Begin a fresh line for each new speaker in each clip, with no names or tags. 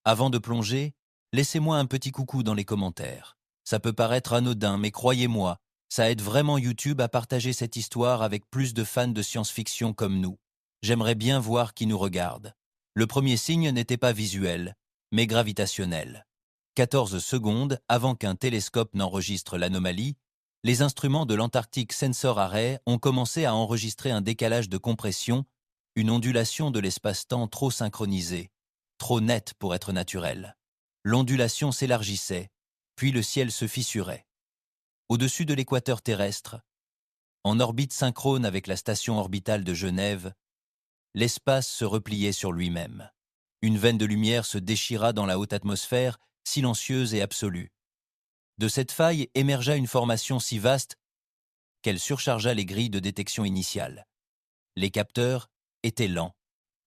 Avant de plonger, laissez-moi un petit coucou dans les commentaires. Ça peut paraître anodin, mais croyez-moi, ça aide vraiment YouTube à partager cette histoire avec plus de fans de science-fiction comme nous. J'aimerais bien voir qui nous regarde. Le premier signe n'était pas visuel, mais gravitationnel. 14 secondes avant qu'un télescope n'enregistre l'anomalie, les instruments de l'Antarctic Sensor Array ont commencé à enregistrer un décalage de compression, une ondulation de l'espace-temps trop synchronisée, trop nette pour être naturelle. L'ondulation s'élargissait, puis le ciel se fissurait. Au-dessus de l'équateur terrestre, en orbite synchrone avec la station orbitale de Genève, l'espace se repliait sur lui-même. Une veine de lumière se déchira dans la haute atmosphère, silencieuse et absolue. De cette faille émergea une formation si vaste qu'elle surchargea les grilles de détection initiales. Les capteurs étaient lents.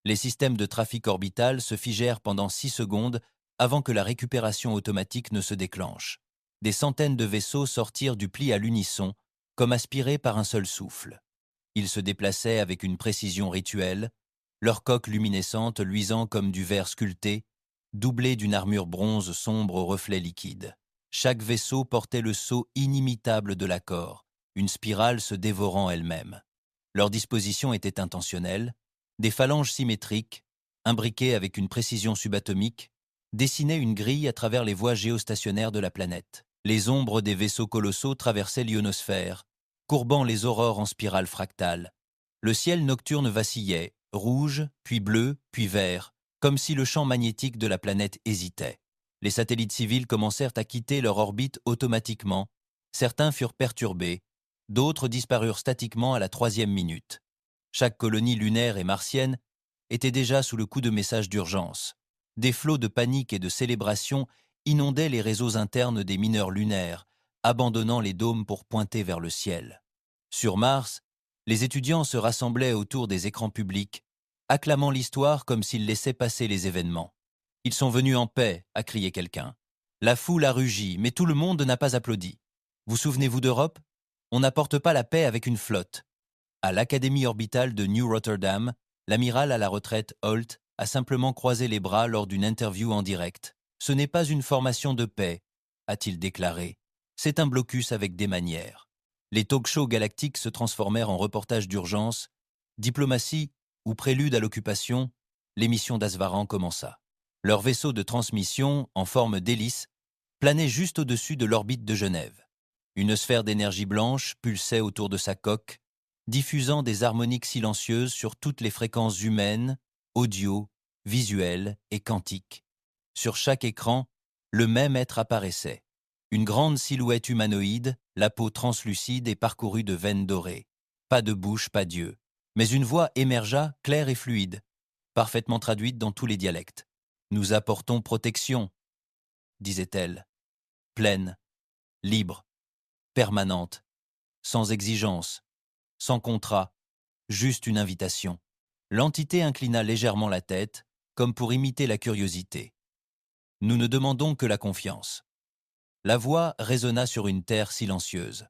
Les systèmes de trafic orbital se figèrent pendant 6 secondes avant que la récupération automatique ne se déclenche. Des centaines de vaisseaux sortirent du pli à l'unisson, comme aspirés par un seul souffle. Ils se déplaçaient avec une précision rituelle, leurs coques luminescentes luisant comme du verre sculpté, doublées d'une armure bronze sombre aux reflets liquides. Chaque vaisseau portait le sceau inimitable de l'accord, une spirale se dévorant elle-même. Leur disposition était intentionnelle, des phalanges symétriques, imbriquées avec une précision subatomique, dessinaient une grille à travers les voies géostationnaires de la planète. Les ombres des vaisseaux colossaux traversaient l'ionosphère, courbant les aurores en spirale fractale. Le ciel nocturne vacillait, rouge, puis bleu, puis vert, comme si le champ magnétique de la planète hésitait. Les satellites civils commencèrent à quitter leur orbite automatiquement. Certains furent perturbés, d'autres disparurent statiquement à la 3e minute. Chaque colonie lunaire et martienne était déjà sous le coup de messages d'urgence. Des flots de panique et de célébration inondaient les réseaux internes des mineurs lunaires, abandonnant les dômes pour pointer vers le ciel. Sur Mars, les étudiants se rassemblaient autour des écrans publics, acclamant l'histoire comme s'ils laissaient passer les événements. « Ils sont venus en paix », a crié quelqu'un. La foule a rugi, mais tout le monde n'a pas applaudi. Vous souvenez-vous d'Europe ? On n'apporte pas la paix avec une flotte. À l'Académie orbitale de New Rotterdam, l'amiral à la retraite Holt a simplement croisé les bras lors d'une interview en direct. « Ce n'est pas une formation de paix », a-t-il déclaré. « C'est un blocus avec des manières. » Les talk-shows galactiques se transformèrent en reportages d'urgence. Diplomatie ou prélude à l'occupation, l'émission d'Asvaran commença. Leur vaisseau de transmission, en forme d'hélice, planait juste au-dessus de l'orbite de Genève. Une sphère d'énergie blanche pulsait autour de sa coque, diffusant des harmoniques silencieuses sur toutes les fréquences humaines, audio, visuelles et quantiques. Sur chaque écran, le même être apparaissait. Une grande silhouette humanoïde, la peau translucide et parcourue de veines dorées. Pas de bouche, pas d'yeux. Mais une voix émergea, claire et fluide, parfaitement traduite dans tous les dialectes. « Nous apportons protection », disait-elle. Pleine, libre, permanente, sans exigence, sans contrat, juste une invitation. L'entité inclina légèrement la tête, comme pour imiter la curiosité. « Nous ne demandons que la confiance. » La voix résonna sur une terre silencieuse.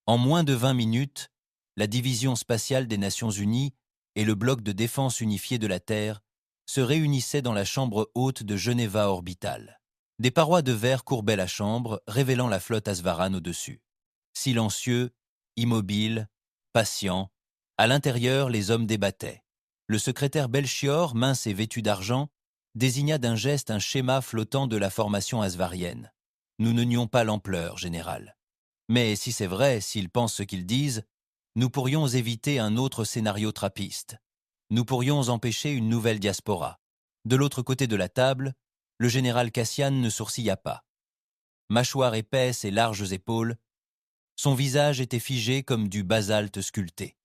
En moins de 20 minutes, la Division spatiale des Nations Unies et le bloc de défense unifié de la Terre se réunissaient dans la chambre haute de Geneva orbitale. Des parois de verre courbaient la chambre, révélant la flotte Asvaran au-dessus. Silencieux, immobile, patient, à l'intérieur, les hommes débattaient. Le secrétaire Belchior, mince et vêtu d'argent, désigna d'un geste un schéma flottant de la formation asvarienne. Nous ne nions pas l'ampleur, général. Mais si c'est vrai, s'ils pensent ce qu'ils disent, nous pourrions éviter un autre scénario trappiste. Nous pourrions empêcher une nouvelle diaspora. De l'autre côté de la table, le général Cassian ne sourcilla pas. Mâchoire épaisse et larges épaules, son visage était figé comme du basalte sculpté.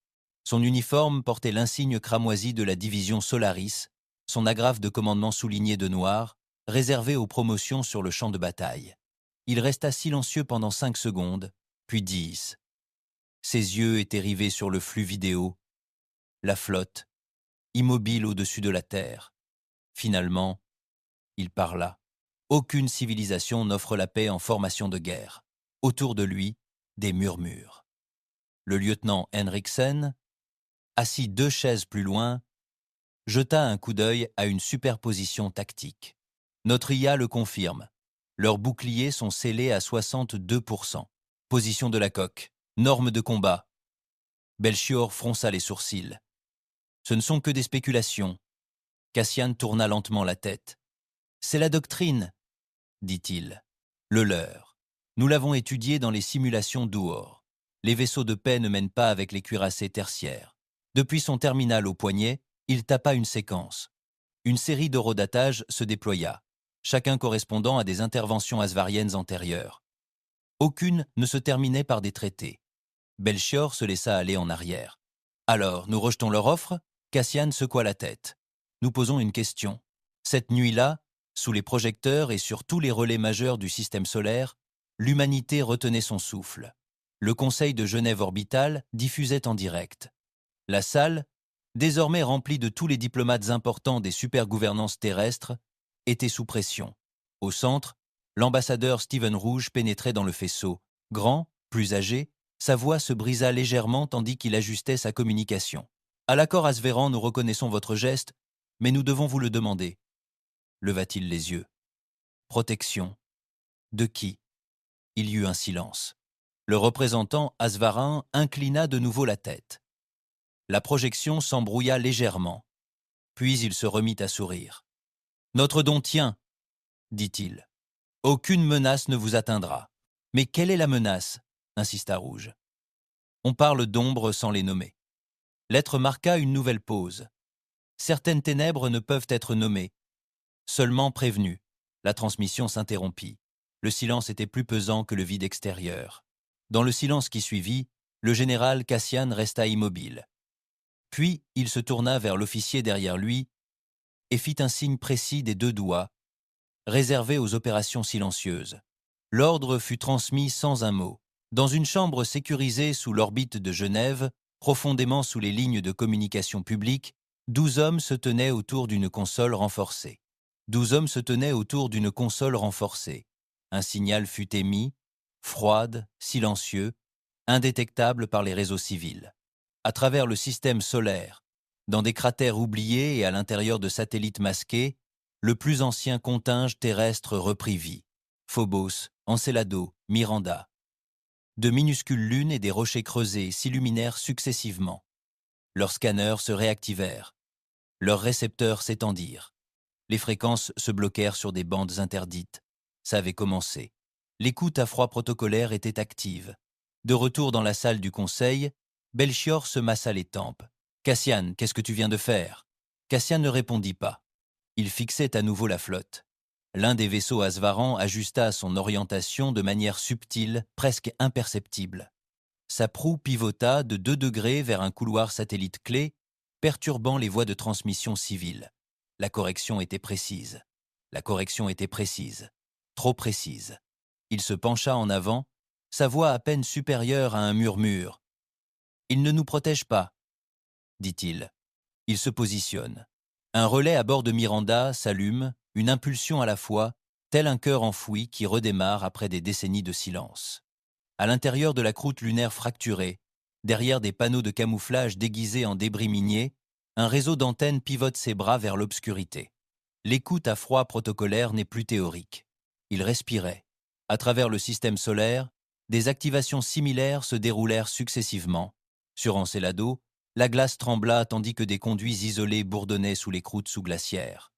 Son uniforme portait l'insigne cramoisi de la division Solaris, son agrafe de commandement souligné de noir, réservé aux promotions sur le champ de bataille. Il resta silencieux pendant 5 secondes, puis 10. Ses yeux étaient rivés sur le flux vidéo, la flotte, immobile au-dessus de la terre. Finalement, il parla. Aucune civilisation n'offre la paix en formation de guerre. Autour de lui, des murmures. Le lieutenant Henriksen, assis 2 chaises plus loin, jeta un coup d'œil à une superposition tactique. Notre IA le confirme. Leurs boucliers sont scellés à 62%. Position de la coque. Normes de combat. Belchior fronça les sourcils. Ce ne sont que des spéculations. Cassian tourna lentement la tête. C'est la doctrine, dit-il. Le leur. Nous l'avons étudié dans les simulations d'Uor. Les vaisseaux de paix ne mènent pas avec les cuirassés tertiaires. Depuis son terminal au poignet, il tapa une séquence. Une série d'eurodatages se déploya, chacun correspondant à des interventions asvariennes antérieures. Aucune ne se terminait par des traités. Belchior se laissa aller en arrière. Alors, nous rejetons leur offre? Cassian secoua la tête. Nous posons une question. Cette nuit-là, sous les projecteurs et sur tous les relais majeurs du système solaire, l'humanité retenait son souffle. Le Conseil de Genève orbital diffusait en direct. La salle, désormais remplie de tous les diplomates importants des supergouvernances terrestres, était sous pression. Au centre, l'ambassadeur Steven Rouge pénétrait dans le faisceau. Grand, plus âgé, sa voix se brisa légèrement tandis qu'il ajustait sa communication. « À l'accord Asvéran, nous reconnaissons votre geste, mais nous devons vous le demander. » Leva-t-il les yeux. « Protection. De qui ?» Il y eut un silence. Le représentant asvarin inclina de nouveau la tête. La projection s'embrouilla légèrement. Puis il se remit à sourire. « Notre don tient, dit-il. Aucune menace ne vous atteindra. Mais quelle est la menace ? Insista Rouge. On parle d'ombres sans les nommer. L'être marqua une nouvelle pause. Certaines ténèbres ne peuvent être nommées, seulement prévenues. La transmission s'interrompit. Le silence était plus pesant que le vide extérieur. Dans le silence qui suivit, le général Cassian resta immobile. Puis il se tourna vers l'officier derrière lui et fit un signe précis des deux doigts, réservé aux opérations silencieuses. L'ordre fut transmis sans un mot. Dans une chambre sécurisée sous l'orbite de Genève, profondément sous les lignes de communication publique, 12 hommes se tenaient autour d'une console renforcée. 12 hommes se tenaient autour d'une console renforcée. Un signal fut émis, froide, silencieux, indétectable par les réseaux civils. À travers le système solaire, dans des cratères oubliés et à l'intérieur de satellites masqués, le plus ancien contingent terrestre reprit vie. Phobos, Encelado, Miranda. De minuscules lunes et des rochers creusés s'illuminèrent successivement. Leurs scanners se réactivèrent. Leurs récepteurs s'étendirent. Les fréquences se bloquèrent sur des bandes interdites. Ça avait commencé. L'écoute à froid protocolaire était active. De retour dans la salle du conseil, Belchior se massa les tempes. « Cassian, qu'est-ce que tu viens de faire ?» Cassian ne répondit pas. Il fixait à nouveau la flotte. L'un des vaisseaux asvarans ajusta son orientation de manière subtile, presque imperceptible. Sa proue pivota de 2 degrés vers un couloir satellite clé, perturbant les voies de transmission civiles. La correction était précise. La correction était précise. Trop précise. Il se pencha en avant, sa voix à peine supérieure à un murmure. « Il ne nous protège pas, » dit-il. Il se positionne. Un relais à bord de Miranda s'allume, une impulsion à la fois, tel un cœur enfoui qui redémarre après des décennies de silence. À l'intérieur de la croûte lunaire fracturée, derrière des panneaux de camouflage déguisés en débris miniers, un réseau d'antennes pivote ses bras vers l'obscurité. L'écoute à froid protocolaire n'est plus théorique. Il respirait. À travers le système solaire, des activations similaires se déroulèrent successivement. Sur Encelado, la glace trembla tandis que des conduits isolés bourdonnaient sous les croûtes sous-glaciaires.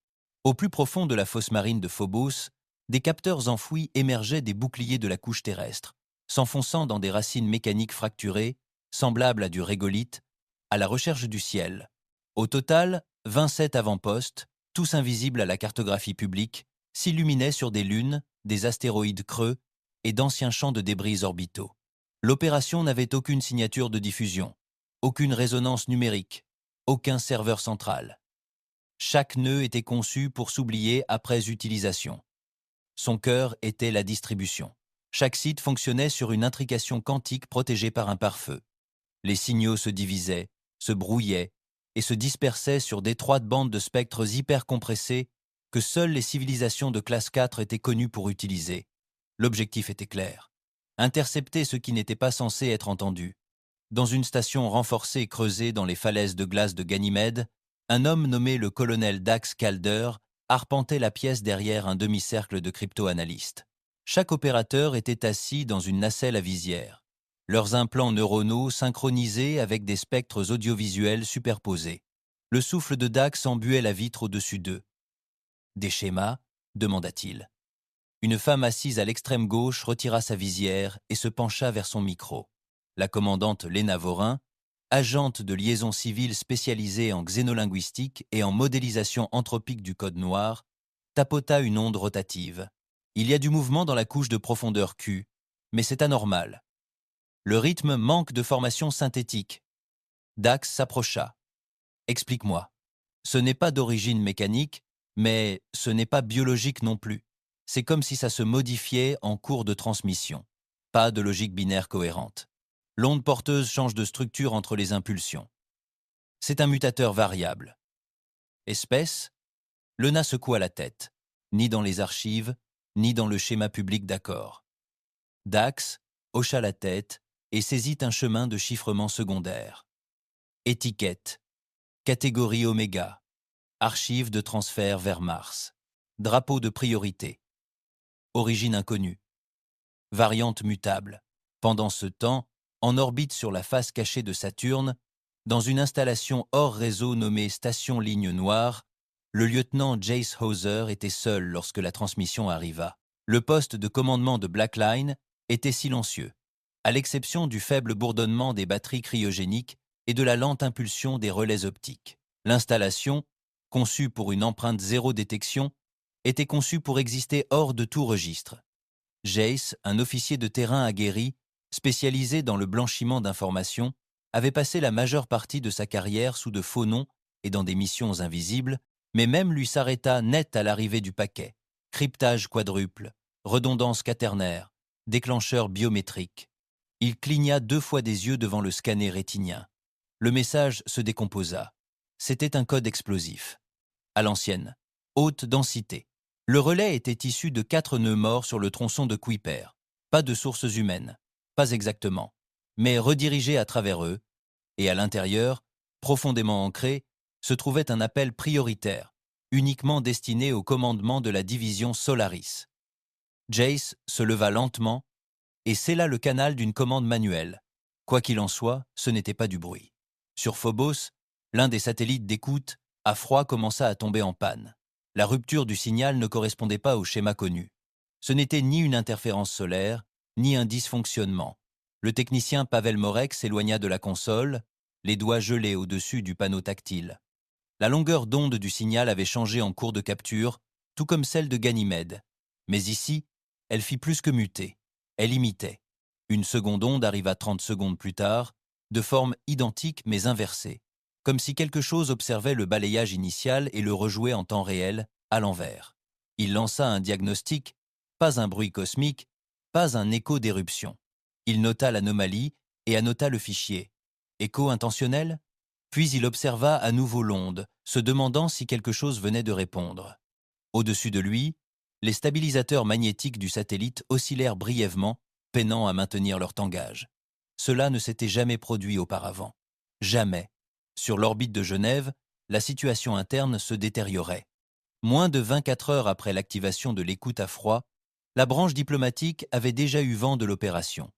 Au plus profond de la fosse marine de Phobos, des capteurs enfouis émergeaient des boucliers de la couche terrestre, s'enfonçant dans des racines mécaniques fracturées, semblables à du régolithe, à la recherche du ciel. Au total, 27 avant-postes, tous invisibles à la cartographie publique, s'illuminaient sur des lunes, des astéroïdes creux et d'anciens champs de débris orbitaux. L'opération n'avait aucune signature de diffusion, aucune résonance numérique, aucun serveur central. Chaque nœud était conçu pour s'oublier après utilisation. Son cœur était la distribution. Chaque site fonctionnait sur une intrication quantique protégée par un pare-feu. Les signaux se divisaient, se brouillaient et se dispersaient sur d'étroites bandes de spectres hyper compressés que seules les civilisations de classe 4 étaient connues pour utiliser. L'objectif était clair. Intercepter ce qui n'était pas censé être entendu. Dans une station renforcée creusée dans les falaises de glace de Ganymède, un homme nommé le colonel Dax Calder arpentaient la pièce derrière un demi-cercle de crypto-analystes. Chaque opérateur était assis dans une nacelle à visière, leurs implants neuronaux synchronisés avec des spectres audiovisuels superposés. Le souffle de Dax embuait la vitre au-dessus d'eux. « Des schémas ?» demanda-t-il. Une femme assise à l'extrême gauche retira sa visière et se pencha vers son micro. La commandante Léna Vorin, agente de liaison civile spécialisée en xénolinguistique et en modélisation anthropique du code noir, tapota une onde rotative. Il y a du mouvement dans la couche de profondeur Q, mais c'est anormal. Le rythme manque de formation synthétique. Dax s'approcha. Explique-moi. Ce n'est pas d'origine mécanique, mais ce n'est pas biologique non plus. C'est comme si ça se modifiait en cours de transmission. Pas de logique binaire cohérente. L'onde porteuse change de structure entre les impulsions. C'est un mutateur variable. Espèce ? Lena secoua la tête. Ni dans les archives, ni dans le schéma public d'accord. Dax hocha la tête et saisit un chemin de chiffrement secondaire. Étiquette. Catégorie oméga. Archives de transfert vers Mars. Drapeau de priorité. Origine inconnue. Variante mutable. Pendant ce temps, en orbite sur la face cachée de Saturne, dans une installation hors réseau nommée Station Ligne Noire, le lieutenant Jace Hauser était seul lorsque la transmission arriva. Le poste de commandement de Blackline était silencieux, à l'exception du faible bourdonnement des batteries cryogéniques et de la lente impulsion des relais optiques. L'installation, conçue pour une empreinte zéro détection, était conçue pour exister hors de tout registre. Jace, un officier de terrain aguerri, spécialisé dans le blanchiment d'informations, avait passé la majeure partie de sa carrière sous de faux noms et dans des missions invisibles, mais même lui s'arrêta net à l'arrivée du paquet. Cryptage quadruple, redondance quaternaire, déclencheur biométrique. Il cligna 2 fois des yeux devant le scanner rétinien. Le message se décomposa. C'était un code explosif. À l'ancienne, haute densité. Le relais était issu de 4 nœuds morts sur le tronçon de Kuiper. Pas de sources humaines, pas exactement, mais redirigés à travers eux, et à l'intérieur, profondément ancré, se trouvait un appel prioritaire, uniquement destiné au commandement de la division Solaris. Jace se leva lentement et scella le canal d'une commande manuelle. Quoi qu'il en soit, ce n'était pas du bruit. Sur Phobos, l'un des satellites d'écoute, à froid, commença à tomber en panne. La rupture du signal ne correspondait pas au schéma connu. Ce n'était ni une interférence solaire, ni un dysfonctionnement. Le technicien Pavel Morek s'éloigna de la console, les doigts gelés au-dessus du panneau tactile. La longueur d'onde du signal avait changé en cours de capture, tout comme celle de Ganymède. Mais ici, elle fit plus que muter. Elle imitait. Une seconde onde arriva 30 secondes plus tard, de forme identique mais inversée, comme si quelque chose observait le balayage initial et le rejouait en temps réel, à l'envers. Il lança un diagnostic, pas un bruit cosmique, pas un écho d'éruption. Il nota l'anomalie et annota le fichier. Écho intentionnel ? Puis il observa à nouveau l'onde, se demandant si quelque chose venait de répondre. Au-dessus de lui, les stabilisateurs magnétiques du satellite oscillèrent brièvement, peinant à maintenir leur tangage. Cela ne s'était jamais produit auparavant. Jamais. Sur l'orbite de Genève, la situation interne se détériorait. Moins de 24 heures après l'activation de l'écoute à froid, la branche diplomatique avait déjà eu vent de l'opération.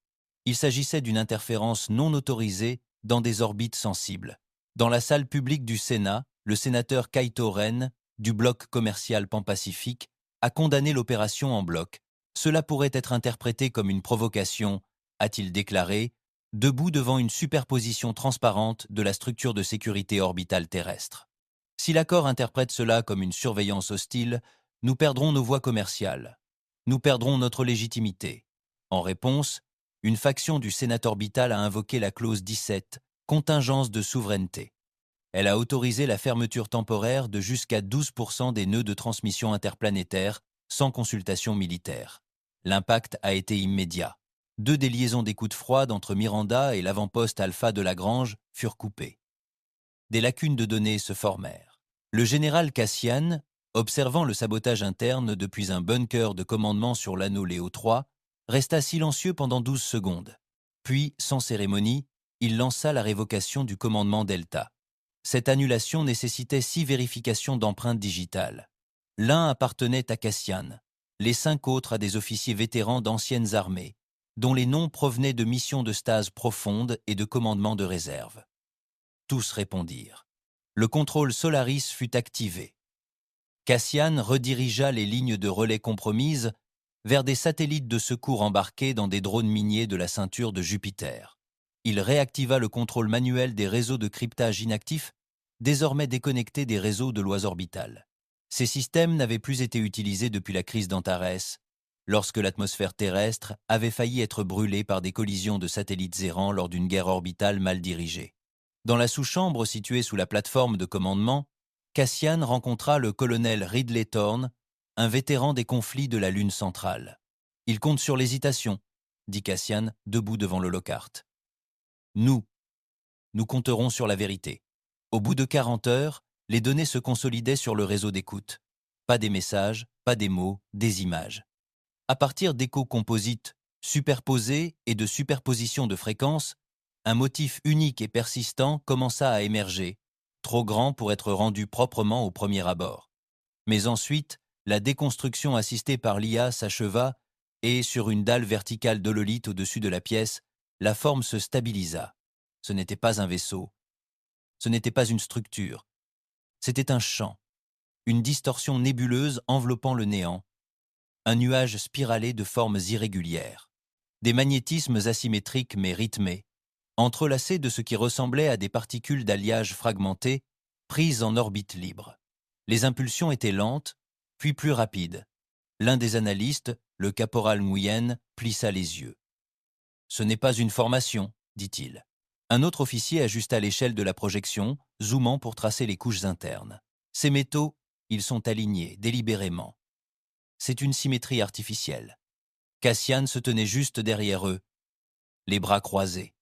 Il s'agissait d'une interférence non autorisée dans des orbites sensibles. Dans la salle publique du Sénat, le sénateur Kaito Ren, du bloc commercial Pan-Pacifique, a condamné l'opération en bloc. Cela pourrait être interprété comme une provocation, a-t-il déclaré, debout devant une superposition transparente de la structure de sécurité orbitale terrestre. Si l'accord interprète cela comme une surveillance hostile, nous perdrons nos voies commerciales. Nous perdrons notre légitimité. En réponse, une faction du Sénat orbital a invoqué la clause 17, contingence de souveraineté. Elle a autorisé la fermeture temporaire de jusqu'à 12% des nœuds de transmission interplanétaire sans consultation militaire. L'impact a été immédiat. 2 des liaisons d'écoute froide entre Miranda et l'avant-poste Alpha de Lagrange furent coupées. Des lacunes de données se formèrent. Le général Cassian, observant le sabotage interne depuis un bunker de commandement sur l'anneau Léo III, resta silencieux pendant 12 secondes. Puis, sans cérémonie, il lança la révocation du commandement Delta. Cette annulation nécessitait 6 vérifications d'empreintes digitales. L'un appartenait à Cassian, les 5 autres à des officiers vétérans d'anciennes armées, dont les noms provenaient de missions de stase profondes et de commandements de réserve. Tous répondirent. Le contrôle Solaris fut activé. Cassian redirigea les lignes de relais compromises vers des satellites de secours embarqués dans des drones miniers de la ceinture de Jupiter. Il réactiva le contrôle manuel des réseaux de cryptage inactifs, désormais déconnectés des réseaux de lois orbitales. Ces systèmes n'avaient plus été utilisés depuis la crise d'Antares, lorsque l'atmosphère terrestre avait failli être brûlée par des collisions de satellites errants lors d'une guerre orbitale mal dirigée. Dans la sous-chambre située sous la plateforme de commandement, Cassian rencontra le colonel Ridley Thorne, un vétéran des conflits de la Lune centrale. « Il compte sur l'hésitation », dit Cassian, debout devant le Lockhart. « Nous compterons sur la vérité. » Au bout de 40 heures, les données se consolidaient sur le réseau d'écoute. Pas des messages, pas des mots, des images. À partir d'échos composites superposés et de superpositions de fréquences, un motif unique et persistant commença à émerger, trop grand pour être rendu proprement au premier abord. Mais ensuite, la déconstruction assistée par l'IA s'acheva et, sur une dalle verticale d'hololithe au-dessus de la pièce, la forme se stabilisa. Ce n'était pas un vaisseau. Ce n'était pas une structure. C'était un champ, une distorsion nébuleuse enveloppant le néant, un nuage spiralé de formes irrégulières, des magnétismes asymétriques mais rythmés, entrelacés de ce qui ressemblait à des particules d'alliage fragmentées, prises en orbite libre. Les impulsions étaient lentes, puis plus rapides. L'un des analystes, le caporal Nguyen, plissa les yeux. « Ce n'est pas une formation, dit-il. » Un autre officier ajusta l'échelle de la projection, zoomant pour tracer les couches internes. Ces métaux, ils sont alignés, délibérément. C'est une symétrie artificielle. Cassian se tenait juste derrière eux, les bras croisés.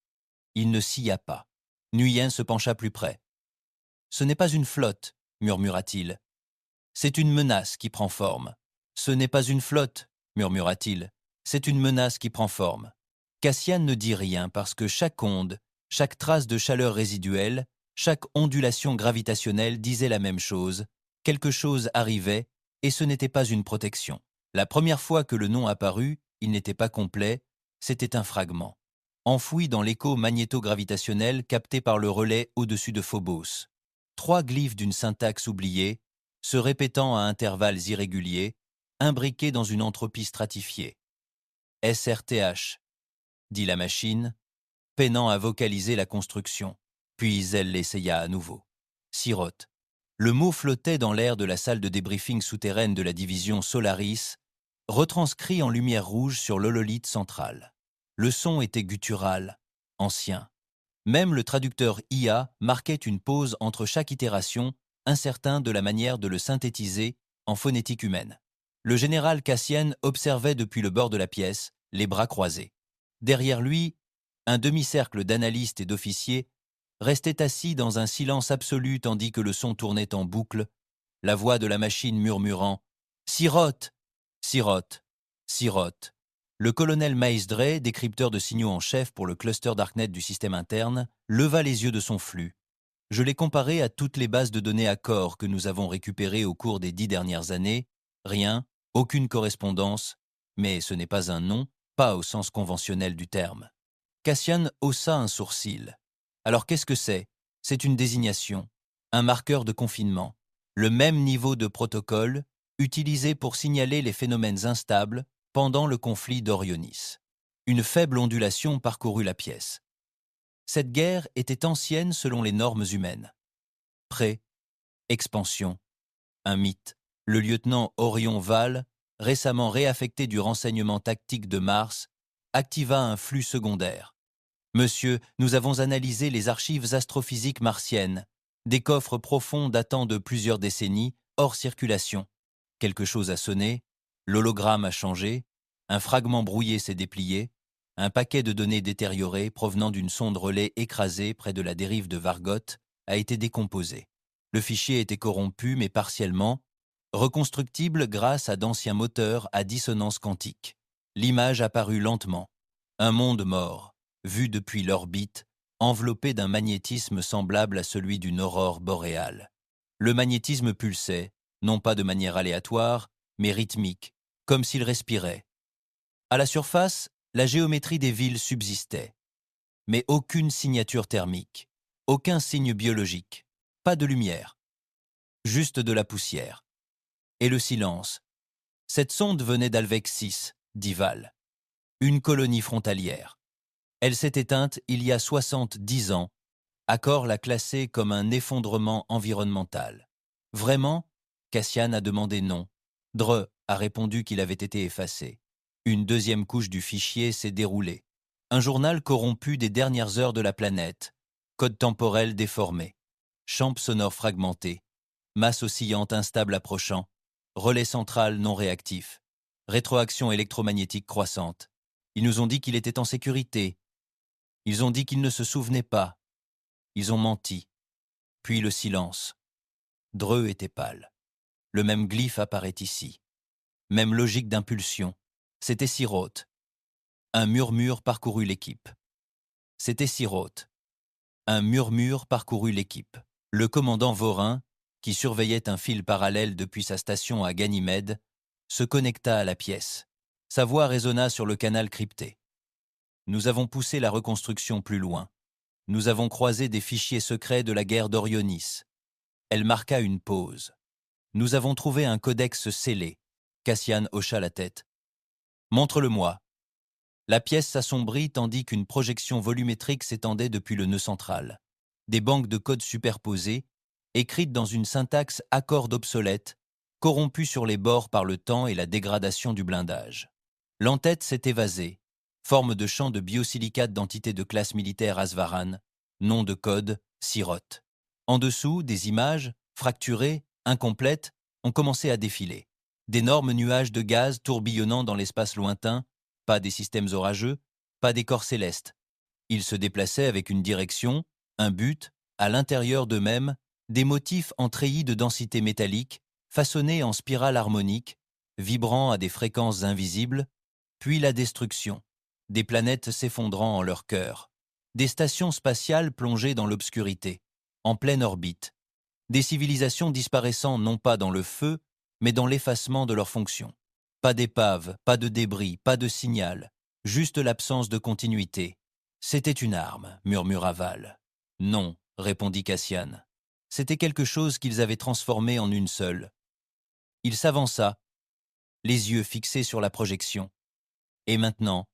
Il ne scia pas. Nguyen se pencha plus près. « Ce n'est pas une flotte, murmura-t-il. C'est une menace qui prend forme. »« Ce n'est pas une flotte, murmura-t-il. C'est une menace qui prend forme. » Cassian ne dit rien parce que chaque onde, chaque trace de chaleur résiduelle, chaque ondulation gravitationnelle disait la même chose. Quelque chose arrivait, et ce n'était pas une protection. La première fois que le nom apparut, il n'était pas complet, c'était un fragment, enfoui dans l'écho magnéto-gravitationnel capté par le relais au-dessus de Phobos. 3 glyphes d'une syntaxe oubliée, se répétant à intervalles irréguliers, imbriqués dans une entropie stratifiée. « SRTH », dit la machine, peinant à vocaliser la construction. Puis elle l'essaya à nouveau. Sirote. Le mot flottait dans l'air de la salle de débriefing souterraine de la division Solaris, retranscrit en lumière rouge sur l'hololithe central. Le son était guttural, ancien. Même le traducteur IA marquait une pause entre chaque itération, incertain de la manière de le synthétiser en phonétique humaine. Le général Cassian observait depuis le bord de la pièce, les bras croisés. Derrière lui, un demi-cercle d'analystes et d'officiers restait assis dans un silence absolu tandis que le son tournait en boucle, la voix de la machine murmurant « Sirote, sirote, sirote ». Le colonel Maesdre, décrypteur de signaux en chef pour le cluster Darknet du système interne, leva les yeux de son flux. Je l'ai comparé à toutes les bases de données Accor que nous avons récupérées au cours des 10 dernières années. Rien, aucune correspondance, mais ce n'est pas un nom, pas au sens conventionnel du terme. Cassian haussa un sourcil. Alors qu'est-ce que c'est ? C'est une désignation, un marqueur de confinement, le même niveau de protocole utilisé pour signaler les phénomènes instables pendant le conflit d'Orionis. Une faible ondulation parcourut la pièce. Cette guerre était ancienne selon les normes humaines. Pré, expansion, un mythe. Le lieutenant Orion Val, récemment réaffecté du renseignement tactique de Mars, activa un flux secondaire. Monsieur, nous avons analysé les archives astrophysiques martiennes, des coffres profonds datant de plusieurs décennies, hors circulation. Quelque chose a sonné, l'hologramme a changé, un fragment brouillé s'est déplié, un paquet de données détériorées provenant d'une sonde relais écrasée près de la dérive de Vargot a été décomposé. Le fichier était corrompu mais partiellement, reconstructible grâce à d'anciens moteurs à dissonance quantique. L'image apparut lentement, un monde mort, vu depuis l'orbite, enveloppé d'un magnétisme semblable à celui d'une aurore boréale. Le magnétisme pulsait, non pas de manière aléatoire, mais rythmique, comme s'il respirait. À la surface, la géométrie des villes subsistait, mais aucune signature thermique, aucun signe biologique, pas de lumière, juste de la poussière. Et le silence. Cette sonde venait d'Alvec 6, dit Val, une colonie frontalière. Elle s'est éteinte il y a 70 ans. Accor l'a classée comme un effondrement environnemental. Vraiment? Cassian a demandé non. Dre a répondu qu'il avait été effacé. Une deuxième couche du fichier s'est déroulée. Un journal corrompu des dernières heures de la planète. Code temporel déformé. Champs sonores fragmentés. Masse oscillante instable approchant. Relais central non réactif. Rétroaction électromagnétique croissante. Ils nous ont dit qu'il était en sécurité. Ils ont dit qu'il ne se souvenait pas. Ils ont menti. Puis le silence. Dreux était pâle. Le même glyphe apparaît ici. Même logique d'impulsion. C'était Sirote. Un murmure parcourut l'équipe. C'était Sirote. Un murmure parcourut l'équipe. Le commandant Vorin, qui surveillait un fil parallèle depuis sa station à Ganymède, se connecta à la pièce. Sa voix résonna sur le canal crypté. Nous avons poussé la reconstruction plus loin. Nous avons croisé des fichiers secrets de la guerre d'Orionis. Elle marqua une pause. Nous avons trouvé un codex scellé. Cassian hocha la tête. Montre-le-moi. La pièce s'assombrit tandis qu'une projection volumétrique s'étendait depuis le nœud central. Des banques de codes superposées, écrites dans une syntaxe accorde obsolète, corrompue sur les bords par le temps et la dégradation du blindage. L'entête s'est évasée, forme de champ de biosilicate d'entité de classe militaire Asvaran, nom de code Sirote. En dessous, des images, fracturées, incomplètes, ont commencé à défiler. D'énormes nuages de gaz tourbillonnant dans l'espace lointain, pas des systèmes orageux, pas des corps célestes. Ils se déplaçaient avec une direction, un but, à l'intérieur d'eux-mêmes, des motifs en treillis de densité métallique, façonnés en spirale harmonique, vibrant à des fréquences invisibles, puis la destruction, des planètes s'effondrant en leur cœur, des stations spatiales plongées dans l'obscurité, en pleine orbite, des civilisations disparaissant non pas dans le feu, mais dans l'effacement de leurs fonctions. Pas d'épave, pas de débris, pas de signal, juste l'absence de continuité. C'était une arme, murmura Val. Non, répondit Cassian. C'était quelque chose qu'ils avaient transformé en une seule. Il s'avança, les yeux fixés sur la projection. Et maintenant,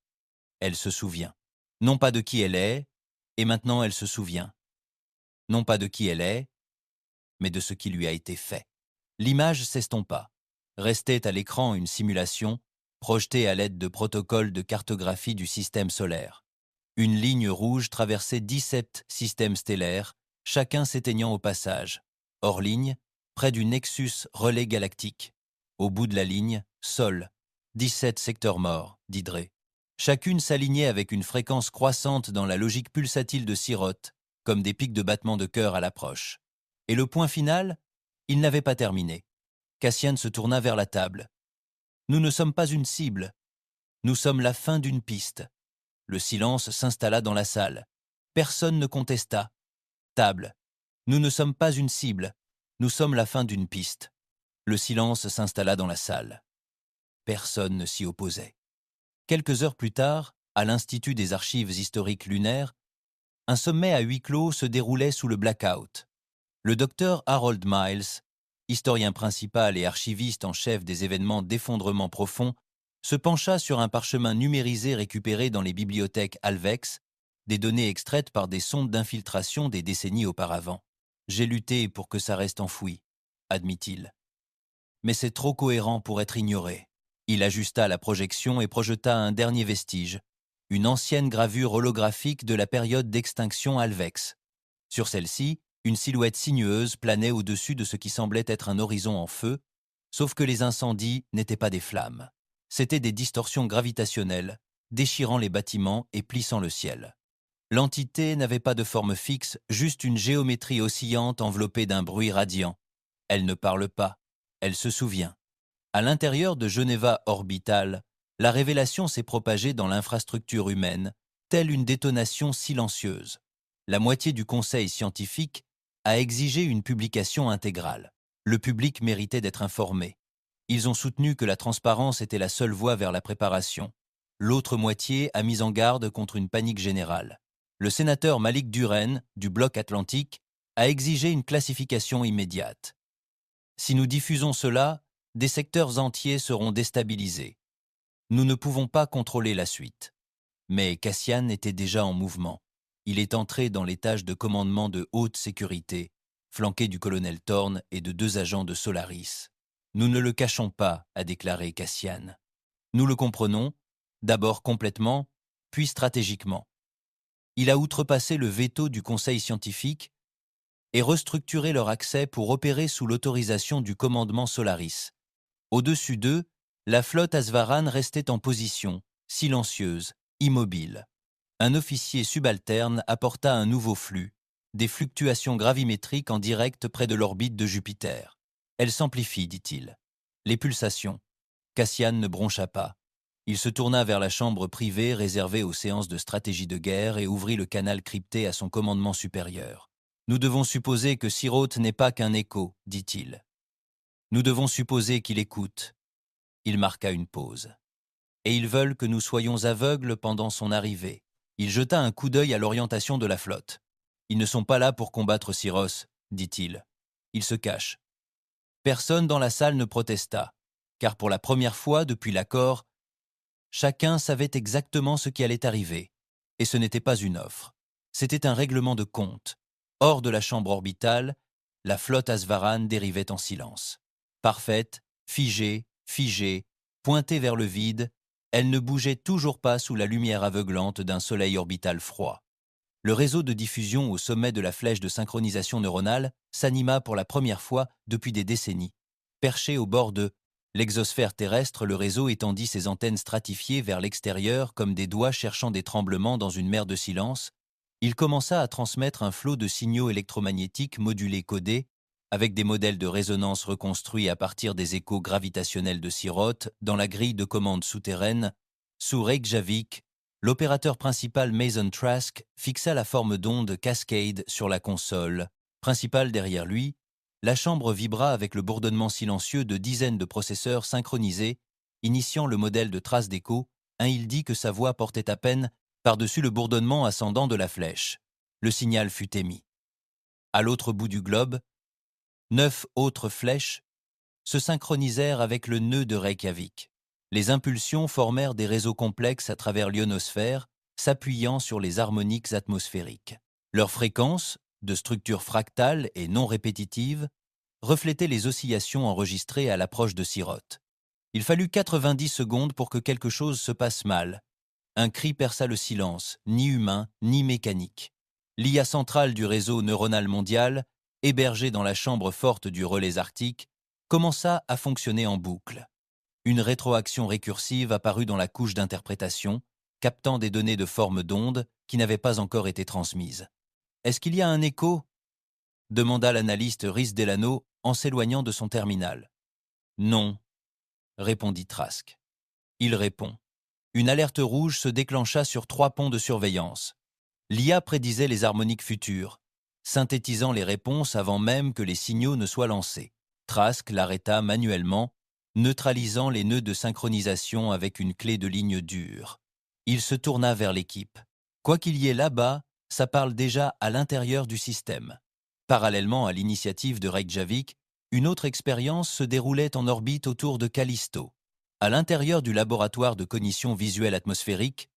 elle se souvient. Non pas de qui elle est, et maintenant elle se souvient. Non pas de qui elle est, mais de ce qui lui a été fait. L'image s'estompa. Restait à l'écran une simulation, projetée à l'aide de protocoles de cartographie du système solaire. Une ligne rouge traversait 17 systèmes stellaires, chacun s'éteignant au passage. Hors ligne, près du Nexus relais galactique. Au bout de la ligne, Sol, 17 secteurs morts, dit Dre. Chacune s'alignait avec une fréquence croissante dans la logique pulsatile de Sirote, comme des pics de battement de cœur à l'approche. Et le point final, il n'avait pas terminé. Cassian se tourna vers la table. Nous ne sommes pas une cible. Nous sommes la fin d'une piste. Le silence s'installa dans la salle. Personne ne contesta. Table. Nous ne sommes pas une cible. Nous sommes la fin d'une piste. Le silence s'installa dans la salle. Personne ne s'y opposait. Quelques heures plus tard, à l'Institut des archives historiques lunaires, un sommet à huis clos se déroulait sous le blackout. Le docteur Harold Miles, historien principal et archiviste en chef des événements d'effondrement profond, se pencha sur un parchemin numérisé récupéré dans les bibliothèques Alvex, des données extraites par des sondes d'infiltration des décennies auparavant. « J'ai lutté pour que ça reste enfoui », admit-il. « Mais c'est trop cohérent pour être ignoré. » Il ajusta la projection et projeta un dernier vestige, une ancienne gravure holographique de la période d'extinction Alvex. Sur celle-ci, une silhouette sinueuse planait au-dessus de ce qui semblait être un horizon en feu, sauf que les incendies n'étaient pas des flammes. C'étaient des distorsions gravitationnelles, déchirant les bâtiments et plissant le ciel. L'entité n'avait pas de forme fixe, juste une géométrie oscillante enveloppée d'un bruit radiant. Elle ne parle pas, elle se souvient. À l'intérieur de Geneva Orbital, la révélation s'est propagée dans l'infrastructure humaine, telle une détonation silencieuse. La moitié du conseil scientifique a exigé une publication intégrale. Le public méritait d'être informé. Ils ont soutenu que la transparence était la seule voie vers la préparation. L'autre moitié a mis en garde contre une panique générale. Le sénateur Malik Duren, du Bloc Atlantique, a exigé une classification immédiate. Si nous diffusons cela, des secteurs entiers seront déstabilisés. Nous ne pouvons pas contrôler la suite. Mais Cassian était déjà en mouvement. Il est entré dans l'étage de commandement de haute sécurité, flanqué du colonel Thorne et de 2 agents de Solaris. Nous ne le cachons pas, a déclaré Cassian. Nous le comprenons, d'abord complètement, puis stratégiquement. Il a outrepassé le veto du conseil scientifique et restructuré leur accès pour opérer sous l'autorisation du commandement Solaris. Au-dessus d'eux, la flotte Asvaran restait en position, silencieuse, immobile. Un officier subalterne apporta un nouveau flux, des fluctuations gravimétriques en direct près de l'orbite de Jupiter. Elles s'amplifient, dit-il. Les pulsations. Cassian ne broncha pas. Il se tourna vers la chambre privée réservée aux séances de stratégie de guerre et ouvrit le canal crypté à son commandement supérieur. Nous devons supposer que Siroth n'est pas qu'un écho, dit-il. Nous devons supposer qu'il écoute. Il marqua une pause. Et ils veulent que nous soyons aveugles pendant son arrivée. Il jeta un coup d'œil à l'orientation de la flotte. Ils ne sont pas là pour combattre Syros, dit-il. Ils se cachent. Personne dans la salle ne protesta, car pour la première fois depuis l'accord, chacun savait exactement ce qui allait arriver. Et ce n'était pas une offre. C'était un règlement de compte. Hors de la chambre orbitale, la flotte Asvaran dérivait en silence. Parfaite, figée, pointée vers le vide, elle ne bougeait toujours pas sous la lumière aveuglante d'un soleil orbital froid. Le réseau de diffusion au sommet de la flèche de synchronisation neuronale s'anima pour la première fois depuis des décennies. Perché au bord de l'exosphère terrestre, le réseau étendit ses antennes stratifiées vers l'extérieur comme des doigts cherchant des tremblements dans une mer de silence. Il commença à transmettre un flot de signaux électromagnétiques modulés codés, avec des modèles de résonance reconstruits à partir des échos gravitationnels de Siroth dans la grille de commande souterraine. Sous Reykjavik, l'opérateur principal Mason Trask fixa la forme d'onde Cascade sur la console principale derrière lui. La chambre vibra avec le bourdonnement silencieux de dizaines de processeurs synchronisés, initiant le modèle de trace d'écho. Il dit que sa voix portait à peine par-dessus le bourdonnement ascendant de la flèche. Le signal fut émis. À l'autre bout du globe, 9 autres flèches se synchronisèrent avec le nœud de Reykjavik. Les impulsions formèrent des réseaux complexes à travers l'ionosphère, s'appuyant sur les harmoniques atmosphériques. Leur fréquence, de structure fractale et non répétitive, reflétait les oscillations enregistrées à l'approche de Siroth. Il fallut 90 secondes pour que quelque chose se passe mal. Un cri perça le silence, ni humain, ni mécanique. L'IA centrale du réseau neuronal mondial, hébergée dans la chambre forte du relais arctique, commença à fonctionner en boucle. Une rétroaction récursive apparut dans la couche d'interprétation, captant des données de forme d'onde qui n'avaient pas encore été transmises. « Est-ce qu'il y a un écho ?» demanda l'analyste Rhys Delano en s'éloignant de son terminal. « Non », répondit Trask. Il répond. Une alerte rouge se déclencha sur 3 ponts de surveillance. L'IA prédisait les harmoniques futures, synthétisant les réponses avant même que les signaux ne soient lancés. Trask l'arrêta manuellement, neutralisant les nœuds de synchronisation avec une clé de ligne dure. Il se tourna vers l'équipe. Quoi qu'il y ait là-bas, ça parle déjà à l'intérieur du système. Parallèlement à l'initiative de Reykjavik, une autre expérience se déroulait en orbite autour de Callisto. À l'intérieur du laboratoire de cognition visuelle atmosphérique,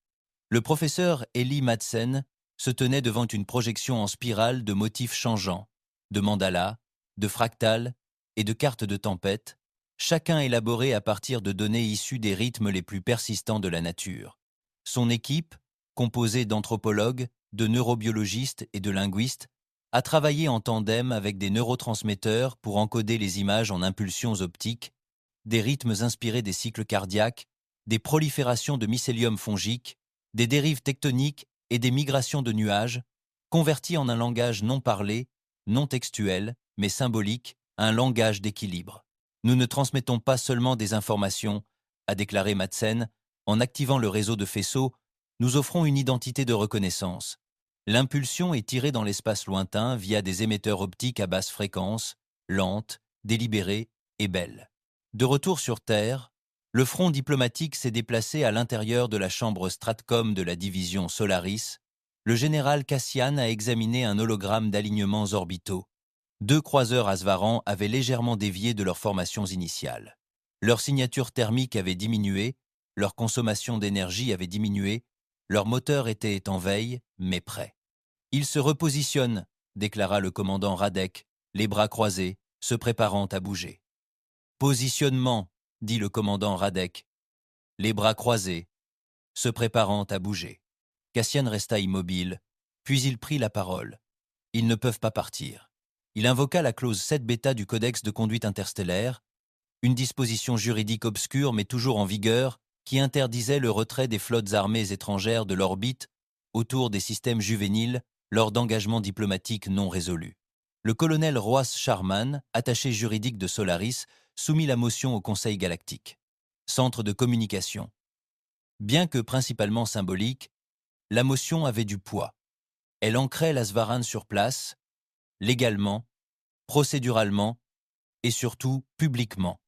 le professeur Eli Madsen se tenait devant une projection en spirale de motifs changeants, de mandalas, de fractales et de cartes de tempête, chacun élaboré à partir de données issues des rythmes les plus persistants de la nature. Son équipe, composée d'anthropologues, de neurobiologistes et de linguistes, a travaillé en tandem avec des neurotransmetteurs pour encoder les images en impulsions optiques, des rythmes inspirés des cycles cardiaques, des proliférations de mycélium fongique, des dérives tectoniques et des migrations de nuages, convertis en un langage non parlé, non textuel, mais symbolique, un langage d'équilibre. Nous ne transmettons pas seulement des informations, a déclaré Madsen, en activant le réseau de faisceaux, nous offrons une identité de reconnaissance. L'impulsion est tirée dans l'espace lointain via des émetteurs optiques à basse fréquence, lentes, délibérée et belle. De retour sur Terre, le front diplomatique s'est déplacé à l'intérieur de la chambre Stratcom de la division Solaris. Le général Cassian a examiné un hologramme d'alignements orbitaux. 2 croiseurs Asvaran avaient légèrement dévié de leurs formations initiales. Leur signature thermique avait diminué, leur consommation d'énergie avait diminué, leur moteur était en veille, mais prêt. Ils se repositionnent, déclara le commandant Radek, les bras croisés, se préparant à bouger. Positionnement, dit le commandant Radek, les bras croisés, se préparant à bouger. Cassian resta immobile, puis il prit la parole. Ils ne peuvent pas partir. Il invoqua la clause 7 bêta du Codex de conduite interstellaire, une disposition juridique obscure mais toujours en vigueur qui interdisait le retrait des flottes armées étrangères de l'orbite autour des systèmes juvéniles lors d'engagements diplomatiques non résolus. Le colonel Roas Sharman, attaché juridique de Solaris, soumit la motion au Conseil galactique. Centre de communication. Bien que principalement symbolique, la motion avait du poids. Elle ancrait l'Asvaran sur place, légalement, procéduralement et surtout publiquement.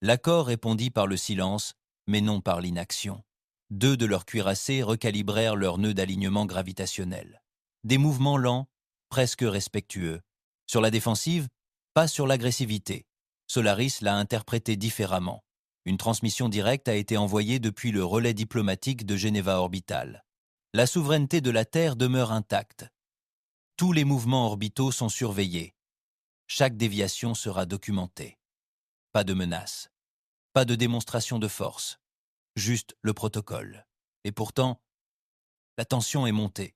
L'accord répondit par le silence, mais non par l'inaction. 2 de leurs cuirassés recalibrèrent leurs nœuds d'alignement gravitationnel. Des mouvements lents, presque respectueux. Sur la défensive, pas sur l'agressivité. Solaris l'a interprété différemment. Une transmission directe a été envoyée depuis le relais diplomatique de Geneva Orbital. La souveraineté de la Terre demeure intacte. Tous les mouvements orbitaux sont surveillés. Chaque déviation sera documentée. Pas de menace. Pas de démonstration de force. Juste le protocole. Et pourtant, la tension est montée.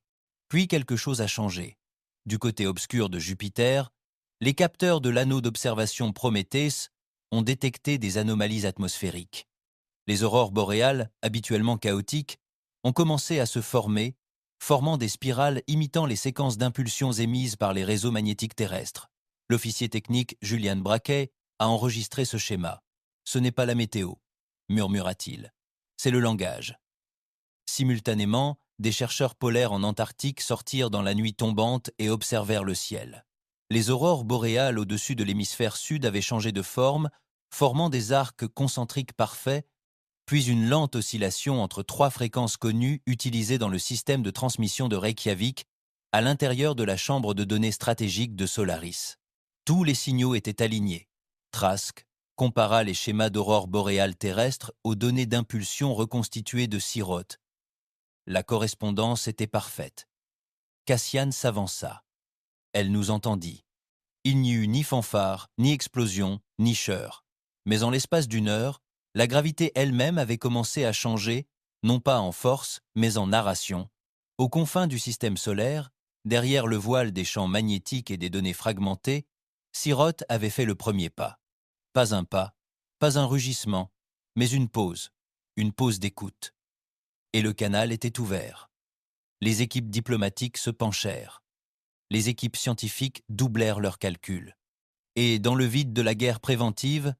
Puis quelque chose a changé. Du côté obscur de Jupiter, les capteurs de l'anneau d'observation Prometheus ont détecté des anomalies atmosphériques. Les aurores boréales, habituellement chaotiques, ont commencé à se former, formant des spirales imitant les séquences d'impulsions émises par les réseaux magnétiques terrestres. L'officier technique Julian Braquet a enregistré ce schéma. Ce n'est pas la météo, murmura-t-il. C'est le langage. Simultanément, des chercheurs polaires en Antarctique sortirent dans la nuit tombante et observèrent le ciel. Les aurores boréales au-dessus de l'hémisphère sud avaient changé de forme, formant des arcs concentriques parfaits, puis une lente oscillation entre 3 fréquences connues utilisées dans le système de transmission de Reykjavik à l'intérieur de la chambre de données stratégique de Solaris. Tous les signaux étaient alignés. Trask compara les schémas d'aurore boréale terrestre aux données d'impulsion reconstituées de Sirot. La correspondance était parfaite. Cassian s'avança. Elle nous entendit. Il n'y eut ni fanfare, ni explosion, ni chœur. Mais en l'espace d'une heure, la gravité elle-même avait commencé à changer, non pas en force, mais en narration. Aux confins du système solaire, derrière le voile des champs magnétiques et des données fragmentées, Sirot avait fait le premier pas. Pas un rugissement, mais une pause d'écoute. Et le canal était ouvert. Les équipes diplomatiques se penchèrent. Les équipes scientifiques doublèrent leurs calculs. Et dans le vide de la guerre préventive,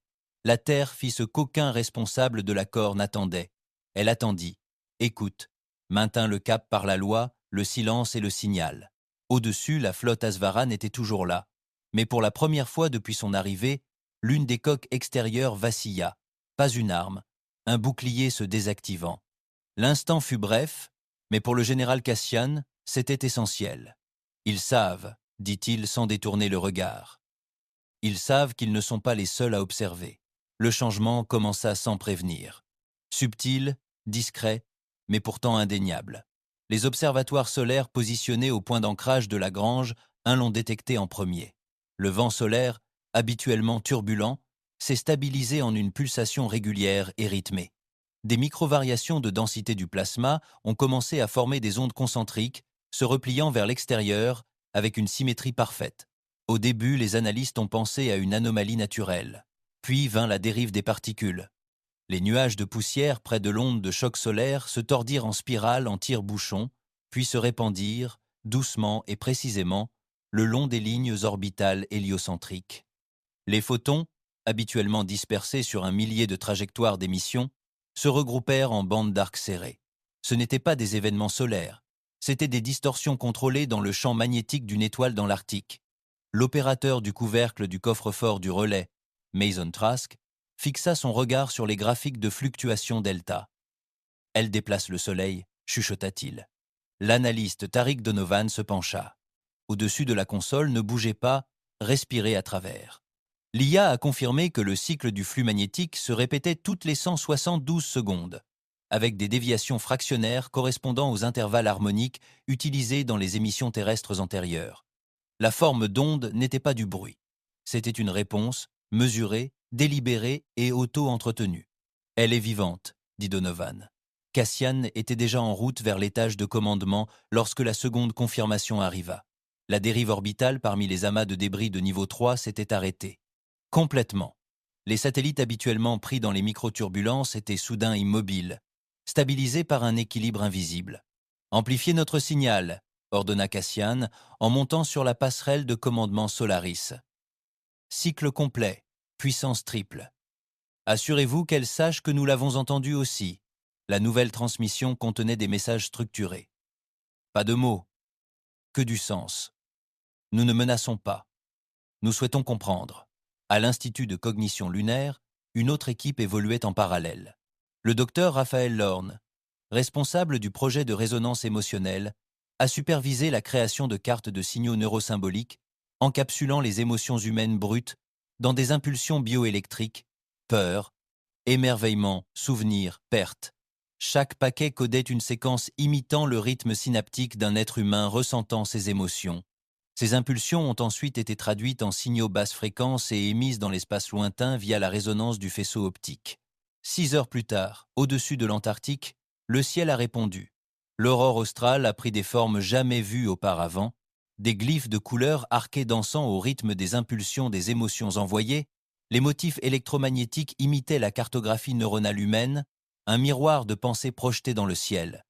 la Terre fit ce qu'aucun responsable de l'accord n'attendait. Elle attendit, écoute, maintint le cap par la loi, le silence et le signal. Au-dessus, la flotte Asvaran était toujours là. Mais pour la première fois depuis son arrivée, l'une des coques extérieures vacilla. Pas une arme, un bouclier se désactivant. L'instant fut bref, mais pour le général Cassian, c'était essentiel. Ils savent, dit-il sans détourner le regard. Ils savent qu'ils ne sont pas les seuls à observer. Le changement commença sans prévenir. Subtil, discret, mais pourtant indéniable. Les observatoires solaires positionnés au point d'ancrage de la grange l'ont détecté en premier. Le vent solaire, habituellement turbulent, s'est stabilisé en une pulsation régulière et rythmée. Des microvariations de densité du plasma ont commencé à former des ondes concentriques, se repliant vers l'extérieur avec une symétrie parfaite. Au début, les analystes ont pensé à une anomalie naturelle. Puis vint la dérive des particules. Les nuages de poussière près de l'onde de choc solaire se tordirent en spirale en tire-bouchon, puis se répandirent, doucement et précisément, le long des lignes orbitales héliocentriques. Les photons, habituellement dispersés sur un millier de trajectoires d'émission, se regroupèrent en bandes d'arc serrées. Ce n'étaient pas des événements solaires, c'étaient des distorsions contrôlées dans le champ magnétique d'une étoile dans l'Arctique. L'opérateur du couvercle du coffre-fort du relais, Mason Trask, fixa son regard sur les graphiques de fluctuation delta. « Elle déplace le soleil », chuchota-t-il. L'analyste Tariq Donovan se pencha. Au-dessus de la console ne bougeait pas, respirait à travers. L'IA a confirmé que le cycle du flux magnétique se répétait toutes les 172 secondes, avec des déviations fractionnaires correspondant aux intervalles harmoniques utilisés dans les émissions terrestres antérieures. La forme d'onde n'était pas du bruit. C'était une réponse, mesurée, délibérée et auto-entretenue. « Elle est vivante », dit Donovan. Cassian était déjà en route vers l'étage de commandement lorsque la seconde confirmation arriva. La dérive orbitale parmi les amas de débris de niveau 3 s'était arrêtée. Complètement. Les satellites habituellement pris dans les microturbulences étaient soudain immobiles, stabilisés par un équilibre invisible. « Amplifiez notre signal », ordonna Cassian en montant sur la passerelle de commandement Solaris. « Cycle complet, puissance triple. Assurez-vous qu'elle sache que nous l'avons entendu aussi. » La nouvelle transmission contenait des messages structurés. Pas de mots, que du sens. Nous ne menaçons pas. Nous souhaitons comprendre. À l'Institut de cognition lunaire, une autre équipe évoluait en parallèle. Le docteur Raphaël Lorne, responsable du projet de résonance émotionnelle, a supervisé la création de cartes de signaux neurosymboliques encapsulant les émotions humaines brutes dans des impulsions bioélectriques, peur, émerveillement, souvenir, perte. Chaque paquet codait une séquence imitant le rythme synaptique d'un être humain ressentant ses émotions. Ces impulsions ont ensuite été traduites en signaux basse fréquence et émises dans l'espace lointain via la résonance du faisceau optique. 6 heures plus tard, au-dessus de l'Antarctique, le ciel a répondu. L'aurore australe a pris des formes jamais vues auparavant, des glyphes de couleurs arqués dansant au rythme des impulsions des émotions envoyées. Les motifs électromagnétiques imitaient la cartographie neuronale humaine, un miroir de pensée projeté dans le ciel.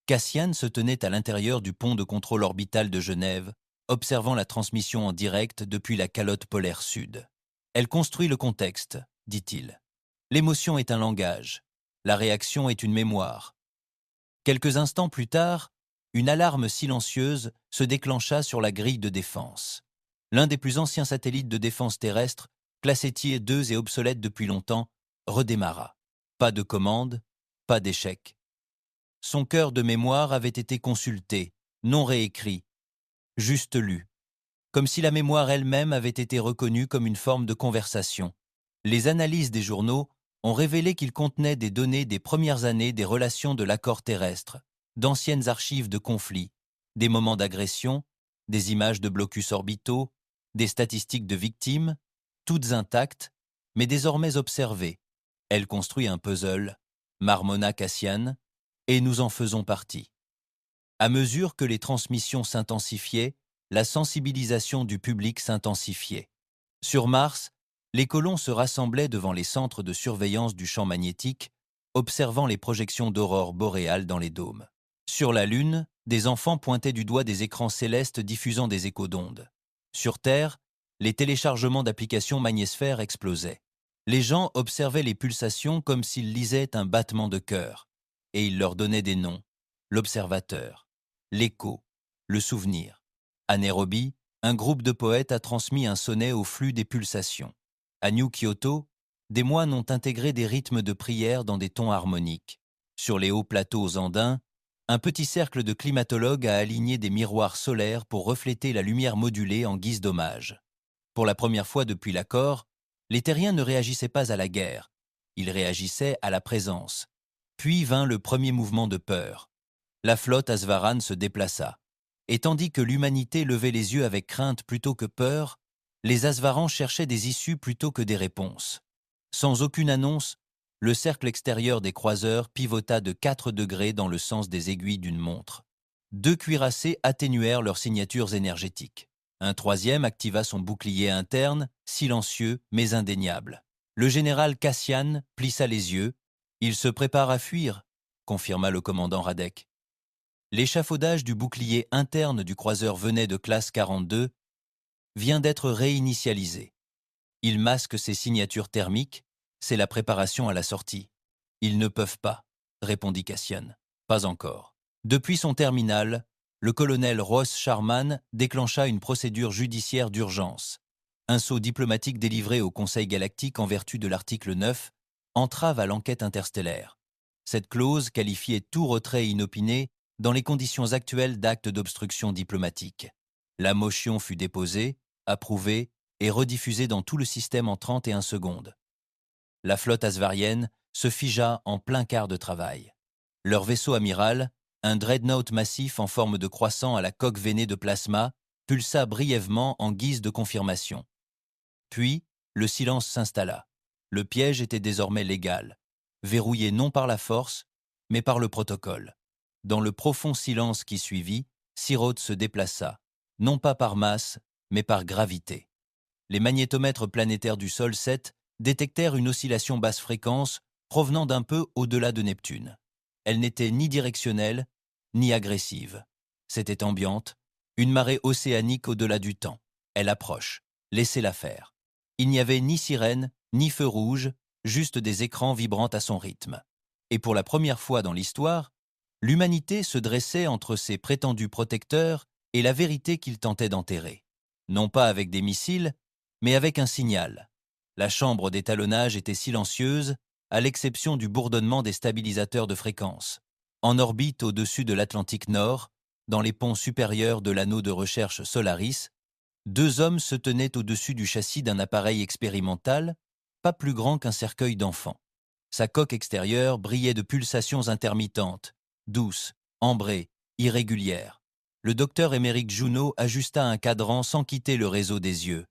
Cassian se tenait à l'intérieur du pont de contrôle orbital de Genève, observant la transmission en direct depuis la calotte polaire sud. « Elle construit le contexte », dit-il. « L'émotion est un langage. La réaction est une mémoire. » Quelques instants plus tard, une alarme silencieuse se déclencha sur la grille de défense. L'un des plus anciens satellites de défense terrestre, classé Tier 2 et obsolète depuis longtemps, redémarra. Pas de commande, pas d'échec. Son cœur de mémoire avait été consulté, non réécrit, juste lu, comme si la mémoire elle-même avait été reconnue comme une forme de conversation. Les analyses des journaux ont révélé qu'il contenait des données des premières années des relations de l'accord terrestre, d'anciennes archives de conflits, des moments d'agression, des images de blocus orbitaux, des statistiques de victimes, toutes intactes, mais désormais observées. Elle construit un puzzle, marmonna Cassian, et nous en faisons partie. À mesure que les transmissions s'intensifiaient, la sensibilisation du public s'intensifiait. Sur Mars, les colons se rassemblaient devant les centres de surveillance du champ magnétique, observant les projections d'aurores boréales dans les dômes. Sur la Lune, des enfants pointaient du doigt des écrans célestes diffusant des échos d'ondes. Sur Terre, les téléchargements d'applications magnétosphères explosaient. Les gens observaient les pulsations comme s'ils lisaient un battement de cœur, et ils leur donnaient des noms. L'observateur, l'écho, le souvenir. À Nairobi, un groupe de poètes a transmis un sonnet au flux des pulsations. À New Kyoto, des moines ont intégré des rythmes de prière dans des tons harmoniques. Sur les hauts plateaux andins, un petit cercle de climatologues a aligné des miroirs solaires pour refléter la lumière modulée en guise d'hommage. Pour la première fois depuis l'accord, les terriens ne réagissaient pas à la guerre, ils réagissaient à la présence. Puis vint le premier mouvement de peur. La flotte Asvaran se déplaça. Et tandis que l'humanité levait les yeux avec crainte plutôt que peur, les Asvarans cherchaient des issues plutôt que des réponses. Sans aucune annonce, le cercle extérieur des croiseurs pivota de 4 degrés dans le sens des aiguilles d'une montre. 2 cuirassés atténuèrent leurs signatures énergétiques. Un troisième activa son bouclier interne, silencieux mais indéniable. Le général Cassian plissa les yeux. « Il se prépare à fuir », confirma le commandant Radek. L'échafaudage du bouclier interne du croiseur venait de classe 42 vient d'être réinitialisé. Il masque ses signatures thermiques, c'est la préparation à la sortie. Ils ne peuvent pas, répondit Cassian. Pas encore. Depuis son terminal, le colonel Ross Sharman déclencha une procédure judiciaire d'urgence. Un sceau diplomatique délivré au Conseil galactique en vertu de l'article 9 entrave à l'enquête interstellaire. Cette clause qualifiait tout retrait inopiné dans les conditions actuelles d'actes d'obstruction diplomatique. La motion fut déposée, approuvée et rediffusée dans tout le système en 31 secondes. La flotte asvarienne se figea en plein quart de travail. Leur vaisseau amiral, un dreadnought massif en forme de croissant à la coque veinée de plasma, pulsa brièvement en guise de confirmation. Puis, le silence s'installa. Le piège était désormais légal, verrouillé non par la force, mais par le protocole. Dans le profond silence qui suivit, Sirot se déplaça, non pas par masse, mais par gravité. Les magnétomètres planétaires du Sol 7 détectèrent une oscillation basse fréquence provenant d'un peu au-delà de Neptune. Elle n'était ni directionnelle, ni agressive. C'était ambiante, une marée océanique au-delà du temps. Elle approche, laissez-la faire. Il n'y avait ni sirène, ni feu rouge, juste des écrans vibrant à son rythme. Et pour la première fois dans l'histoire, l'humanité se dressait entre ses prétendus protecteurs et la vérité qu'ils tentaient d'enterrer. Non pas avec des missiles, mais avec un signal. La chambre d'étalonnage était silencieuse, à l'exception du bourdonnement des stabilisateurs de fréquence. En orbite au-dessus de l'Atlantique Nord, dans les ponts supérieurs de l'anneau de recherche Solaris, 2 hommes se tenaient au-dessus du châssis d'un appareil expérimental, pas plus grand qu'un cercueil d'enfant. Sa coque extérieure brillait de pulsations intermittentes, douces, ambrées, irrégulières. Le docteur Émeric Junot ajusta un cadran sans quitter le réseau des yeux.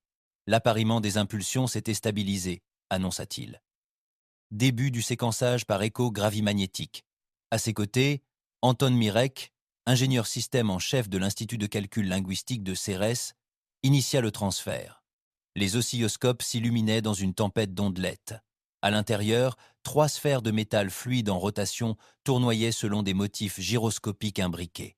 L'appariement des impulsions s'était stabilisé, annonça-t-il. Début du séquençage par écho gravimagnétique. À ses côtés, Anton Mirek, ingénieur système en chef de l'Institut de calcul linguistique de Cérès, initia le transfert. Les oscilloscopes s'illuminaient dans une tempête d'ondelettes. À l'intérieur, 3 sphères de métal fluide en rotation tournoyaient selon des motifs gyroscopiques imbriqués.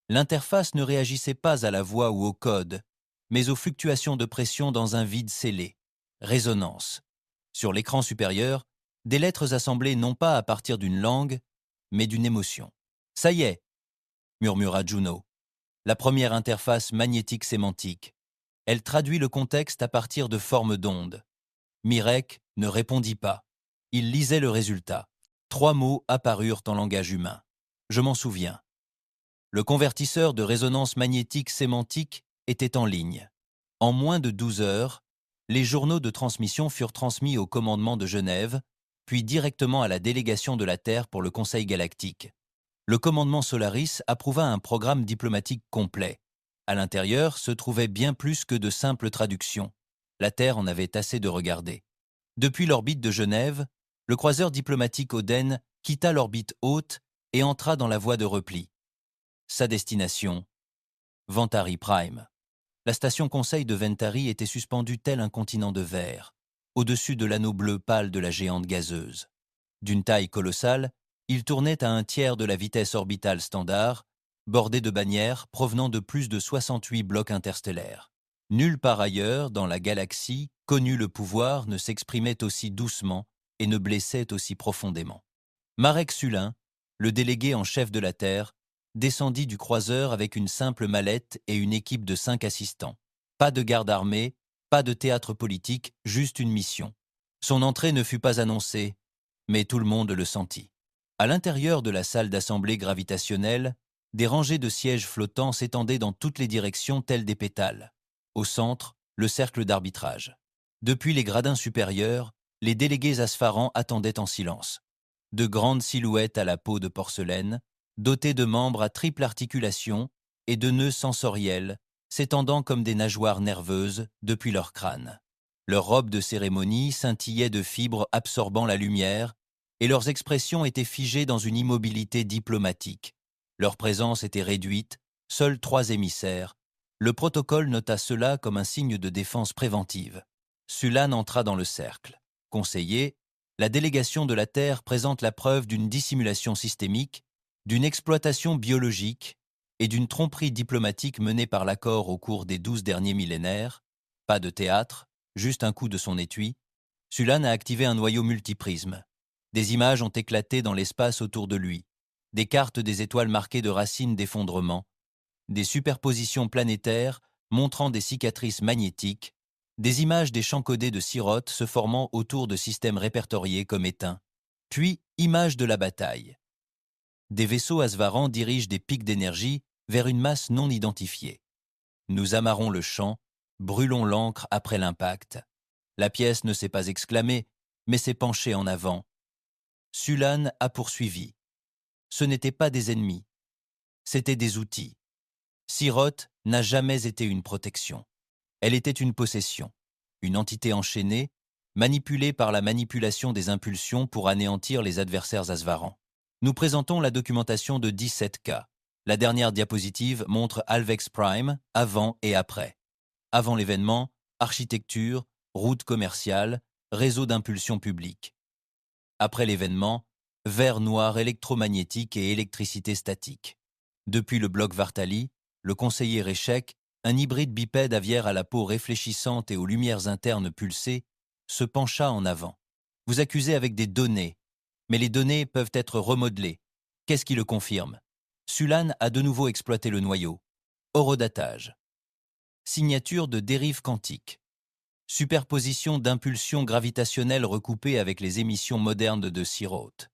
L'interface ne réagissait pas à la voix ou au code, mais aux fluctuations de pression dans un vide scellé. Résonance. Sur l'écran supérieur, des lettres assemblées non pas à partir d'une langue, mais d'une émotion. « Ça y est !» murmura Juno. La première interface magnétique sémantique. Elle traduit le contexte à partir de formes d'ondes. Mirek ne répondit pas. Il lisait le résultat. 3 mots apparurent en langage humain. Je m'en souviens. Le convertisseur de résonance magnétique sémantique était en ligne. En moins de 12 heures, les journaux de transmission furent transmis au commandement de Genève, puis directement à la délégation de la Terre pour le Conseil galactique. Le commandement Solaris approuva un programme diplomatique complet. À l'intérieur se trouvait bien plus que de simples traductions. La Terre en avait assez de regarder. Depuis l'orbite de Genève, le croiseur diplomatique Oden quitta l'orbite haute et entra dans la voie de repli. Sa destination, Ventari Prime. La station conseil de Ventari était suspendue tel un continent de verre, au-dessus de l'anneau bleu pâle de la géante gazeuse. D'une taille colossale, il tournait à un tiers de la vitesse orbitale standard, bordé de bannières provenant de plus de 68 blocs interstellaires. Nulle part ailleurs, dans la galaxie, connu le pouvoir ne s'exprimait aussi doucement et ne blessait aussi profondément. Marek Sulin, le délégué en chef de la Terre, descendit du croiseur avec une simple mallette et une équipe de 5 assistants. Pas de garde armée, pas de théâtre politique, juste une mission. Son entrée ne fut pas annoncée, mais tout le monde le sentit. À l'intérieur de la salle d'assemblée gravitationnelle, des rangées de sièges flottants s'étendaient dans toutes les directions telles des pétales. Au centre, le cercle d'arbitrage. Depuis les gradins supérieurs, les délégués aspharants attendaient en silence. De grandes silhouettes à la peau de porcelaine, dotées de membres à triple articulation et de nœuds sensoriels, s'étendant comme des nageoires nerveuses depuis leur crâne. Leurs robes de cérémonie scintillaient de fibres absorbant la lumière, et leurs expressions étaient figées dans une immobilité diplomatique. Leur présence était réduite, seuls 3 émissaires. Le protocole nota cela comme un signe de défense préventive. Sulan entra dans le cercle. Conseiller, la délégation de la Terre présente la preuve d'une dissimulation systémique, d'une exploitation biologique et d'une tromperie diplomatique menée par l'accord au cours des 12 derniers millénaires. Pas de théâtre, juste un coup de son étui. Sulan a activé un noyau multiprisme. Des images ont éclaté dans l'espace autour de lui. Des cartes des étoiles marquées de racines d'effondrement. Des superpositions planétaires montrant des cicatrices magnétiques. Des images des champs codés de Siroth se formant autour de systèmes répertoriés comme éteints. Puis, images de la bataille. Des vaisseaux Asvaran dirigent des pics d'énergie vers une masse non identifiée. Nous amarrons le champ, brûlons l'encre après l'impact. La pièce ne s'est pas exclamée, mais s'est penchée en avant. Sulan a poursuivi. Ce n'étaient pas des ennemis, c'étaient des outils. Siroth n'a jamais été une protection. Elle était une possession, une entité enchaînée, manipulée par la manipulation des impulsions pour anéantir les adversaires Asvarans. Nous présentons la documentation de 17K. La dernière diapositive montre Alvex Prime avant et après. Avant l'événement, architecture, route commerciale, réseau d'impulsion publique. Après l'événement, vert noir électromagnétique et électricité statique. Depuis le bloc Vartali, le conseiller Réchec, un hybride bipède aviaire à la peau réfléchissante et aux lumières internes pulsées, se pencha en avant. Vous accusez avec des données, mais les données peuvent être remodelées. Qu'est-ce qui le confirme? Sulan a de nouveau exploité le noyau. Horodatage. Signature de dérive quantique. Superposition d'impulsions gravitationnelles recoupées avec les émissions modernes de Siroth.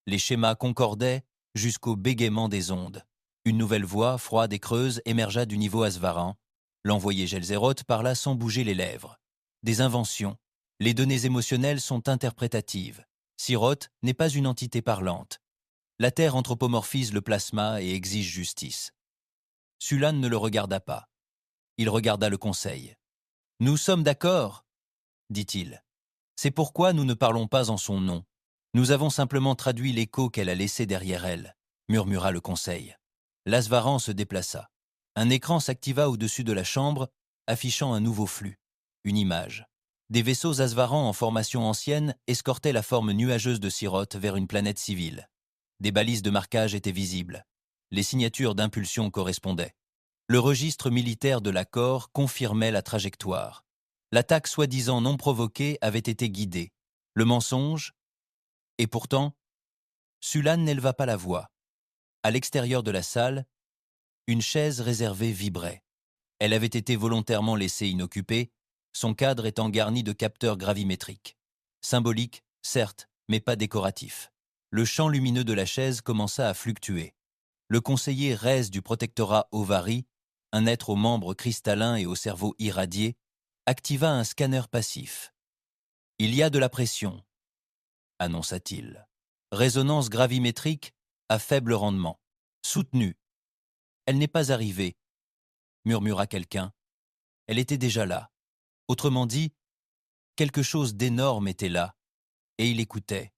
Les schémas concordaient jusqu'au bégaiement des ondes. Une nouvelle voix, froide et creuse, émergea du niveau Asvaran. L'envoyé Gelzeroth parla sans bouger les lèvres. Des inventions. Les données émotionnelles sont interprétatives. Siroth n'est pas une entité parlante. La Terre anthropomorphise le plasma et exige justice. Sulan ne le regarda pas. Il regarda le conseil. « Nous sommes d'accord, dit-il. C'est pourquoi nous ne parlons pas en son nom. Nous avons simplement traduit l'écho qu'elle a laissé derrière elle, murmura le conseil. L'Asvaran se déplaça. Un écran s'activa au-dessus de la chambre, affichant un nouveau flux. Une image. Des vaisseaux Asvaran en formation ancienne escortaient la forme nuageuse de Siroth vers une planète civile. Des balises de marquage étaient visibles. Les signatures d'impulsion correspondaient. Le registre militaire de l'accord confirmait la trajectoire. L'attaque soi-disant non provoquée avait été guidée. Le mensonge? Et pourtant, Sulan n'éleva pas la voix. À l'extérieur de la salle, une chaise réservée vibrait. Elle avait été volontairement laissée inoccupée, son cadre étant garni de capteurs gravimétriques. Symbolique, certes, mais pas décoratif. Le champ lumineux de la chaise commença à fluctuer. Le conseiller Rez du protectorat Ovary, un être aux membres cristallins et au cerveau irradié, activa un scanner passif. « Il y a de la pression », annonça-t-il. « Résonance gravimétrique à faible rendement. Soutenue. »« Elle n'est pas arrivée, » murmura quelqu'un. Elle était déjà là. Autrement dit, quelque chose d'énorme était là, et il écoutait.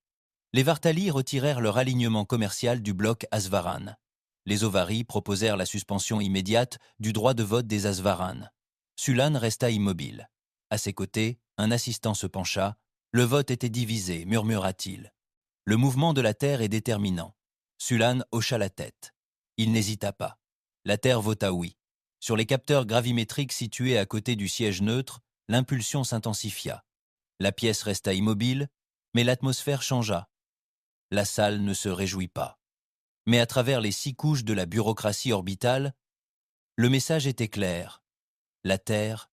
Les Vartali retirèrent leur alignement commercial du bloc Asvaran. Les Ovary proposèrent la suspension immédiate du droit de vote des Asvaran. Sulan resta immobile. À ses côtés, un assistant se pencha. « Le vote était divisé, murmura-t-il. Le mouvement de la Terre est déterminant. » Sulan hocha la tête. Il n'hésita pas. La Terre vota oui. Sur les capteurs gravimétriques situés à côté du siège neutre, l'impulsion s'intensifia. La pièce resta immobile, mais l'atmosphère changea. La salle ne se réjouit pas. Mais à travers les 6 couches de la bureaucratie orbitale, le message était clair. La Terre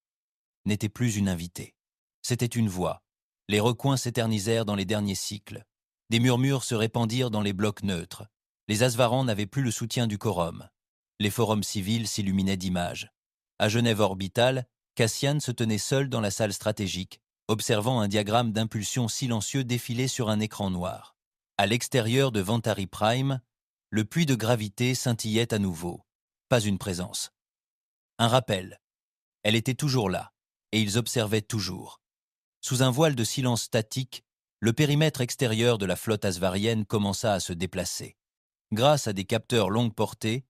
n'était plus une invitée. C'était une voix. Les recoins s'éternisèrent dans les derniers cycles. Des murmures se répandirent dans les blocs neutres. Les Asvarans n'avaient plus le soutien du quorum. Les forums civils s'illuminaient d'images. À Genève orbitale, Cassian se tenait seul dans la salle stratégique, observant un diagramme d'impulsion silencieux défiler sur un écran noir. À l'extérieur de Vantari Prime, le puits de gravité scintillait à nouveau. Pas une présence. Un rappel. Elle était toujours là, et ils observaient toujours. Sous un voile de silence statique, le périmètre extérieur de la flotte asvarienne commença à se déplacer. Grâce à des capteurs longue portée,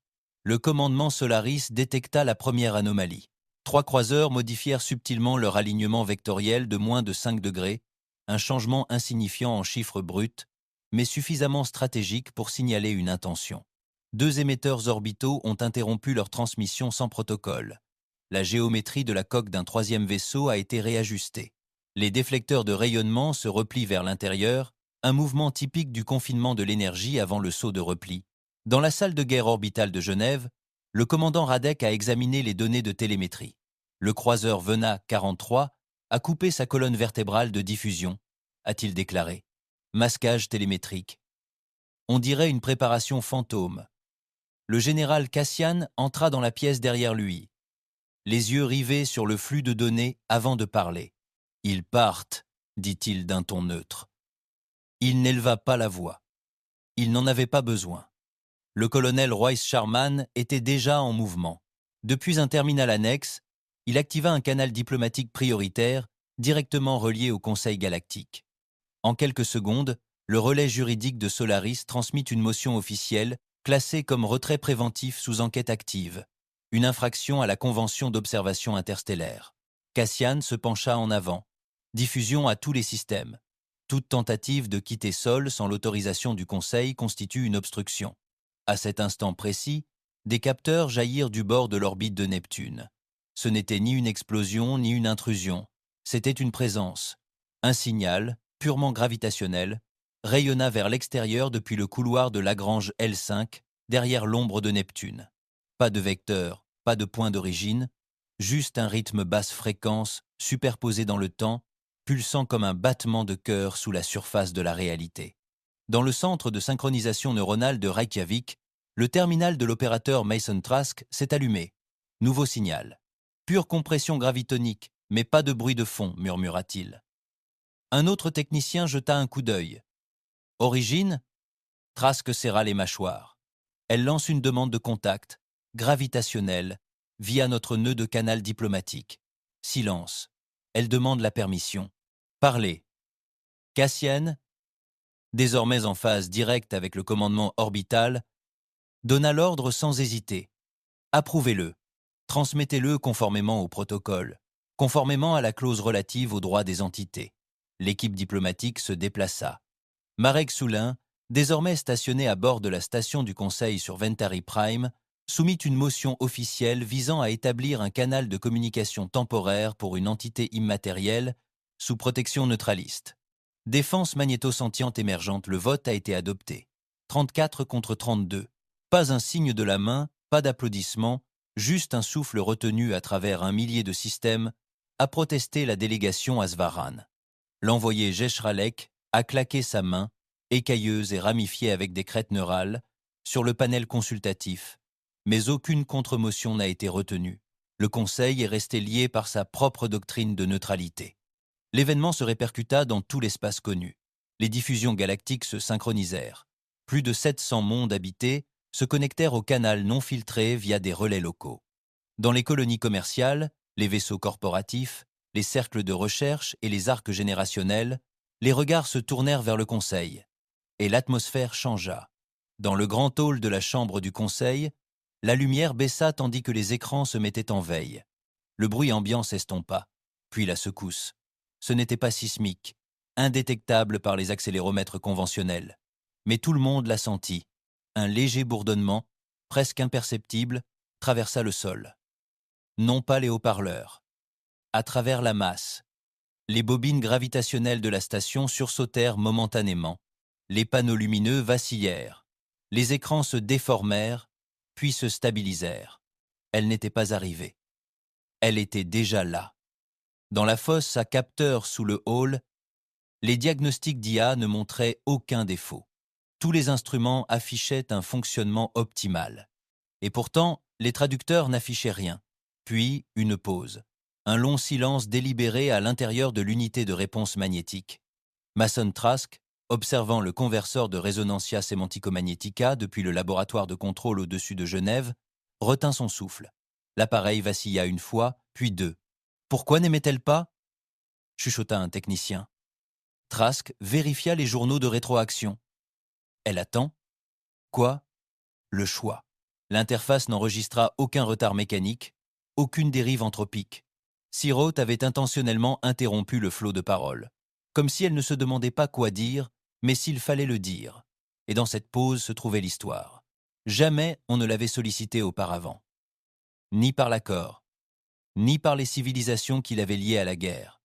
le commandement Solaris détecta la première anomalie. 3 croiseurs modifièrent subtilement leur alignement vectoriel de moins de 5 degrés, un changement insignifiant en chiffres bruts, mais suffisamment stratégique pour signaler une intention. 2 émetteurs orbitaux ont interrompu leur transmission sans protocole. La géométrie de la coque d'un 3e vaisseau a été réajustée. Les déflecteurs de rayonnement se replient vers l'intérieur, un mouvement typique du confinement de l'énergie avant le saut de repli. Dans la salle de guerre orbitale de Genève, le commandant Radek a examiné les données de télémétrie. Le croiseur Vena 43 a coupé sa colonne vertébrale de diffusion, a-t-il déclaré. Masquage télémétrique. On dirait une préparation fantôme. Le général Cassian entra dans la pièce derrière lui, les yeux rivés sur le flux de données avant de parler. « Ils partent », dit-il d'un ton neutre. Il n'éleva pas la voix. Il n'en avait pas besoin. Le colonel Royce Sharman était déjà en mouvement. Depuis un terminal annexe, il activa un canal diplomatique prioritaire directement relié au Conseil galactique. En quelques secondes, le relais juridique de Solaris transmit une motion officielle classée comme retrait préventif sous enquête active, une infraction à la Convention d'observation interstellaire. Cassian se pencha en avant. Diffusion à tous les systèmes. Toute tentative de quitter Sol sans l'autorisation du Conseil constitue une obstruction. À cet instant précis, des capteurs jaillirent du bord de l'orbite de Neptune. Ce n'était ni une explosion ni une intrusion, c'était une présence. Un signal, purement gravitationnel, rayonna vers l'extérieur depuis le couloir de Lagrange L5, derrière l'ombre de Neptune. Pas de vecteur, pas de point d'origine, juste un rythme basse fréquence superposé dans le temps, pulsant comme un battement de cœur sous la surface de la réalité. Dans le centre de synchronisation neuronale de Reykjavik, le terminal de l'opérateur Mason Trask s'est allumé. Nouveau signal. Pure compression gravitonique, mais pas de bruit de fond, murmura-t-il. Un autre technicien jeta un coup d'œil. Origine ? Trask serra les mâchoires. Elle lance une demande de contact, gravitationnelle, via notre nœud de canal diplomatique. Silence. Elle demande la permission. Parlez. Cassian, désormais en phase directe avec le commandement orbital, donna l'ordre sans hésiter. Approuvez-le. Transmettez-le conformément au protocole, conformément à la clause relative aux droits des entités. L'équipe diplomatique se déplaça. Marek Soulin, désormais stationné à bord de la station du Conseil sur Ventari Prime, soumit une motion officielle visant à établir un canal de communication temporaire pour une entité immatérielle sous protection neutraliste. Défense magnéto-sentiente émergente, le vote a été adopté. 34 contre 32. Pas un signe de la main, pas d'applaudissements, juste un souffle retenu à travers un millier de systèmes, a protesté la délégation à Svaran. L'envoyé Geshralek a claqué sa main, écailleuse et ramifiée avec des crêtes neurales, sur le panel consultatif, mais aucune contre-motion n'a été retenue. Le Conseil est resté lié par sa propre doctrine de neutralité. L'événement se répercuta dans tout l'espace connu. Les diffusions galactiques se synchronisèrent. Plus de 700 mondes habités se connectèrent au canal non filtré via des relais locaux. Dans les colonies commerciales, les vaisseaux corporatifs, les cercles de recherche et les arcs générationnels, les regards se tournèrent vers le Conseil. Et l'atmosphère changea. Dans le grand hall de la chambre du Conseil, la lumière baissa tandis que les écrans se mettaient en veille. Le bruit ambiant s'estompa, puis la secousse. Ce n'était pas sismique, indétectable par les accéléromètres conventionnels. Mais tout le monde l'a senti. Un léger bourdonnement, presque imperceptible, traversa le sol. Non pas les haut-parleurs. À travers la masse, les bobines gravitationnelles de la station sursautèrent momentanément. Les panneaux lumineux vacillèrent. Les écrans se déformèrent, puis se stabilisèrent. Elle n'était pas arrivée. Elle était déjà là. Dans la fosse à capteurs sous le hall, les diagnostics d'IA ne montraient aucun défaut. Tous les instruments affichaient un fonctionnement optimal. Et pourtant, les traducteurs n'affichaient rien. Puis, une pause. Un long silence délibéré à l'intérieur de l'unité de réponse magnétique. Mason Trask, observant le converseur de Resonantia Semantico-Magnetica depuis le laboratoire de contrôle au-dessus de Genève, retint son souffle. L'appareil vacilla une fois, puis deux. « Pourquoi n'émet-elle pas » chuchota un technicien. Trask vérifia les journaux de rétroaction. Elle attend. Quoi ? Le choix. L'interface n'enregistra aucun retard mécanique, aucune dérive anthropique. Siroth avait intentionnellement interrompu le flot de paroles, comme si elle ne se demandait pas quoi dire, mais s'il fallait le dire. Et dans cette pause se trouvait l'histoire. Jamais on ne l'avait sollicité auparavant. Ni par l'accord, ni par les civilisations qui l'avaient lié à la guerre,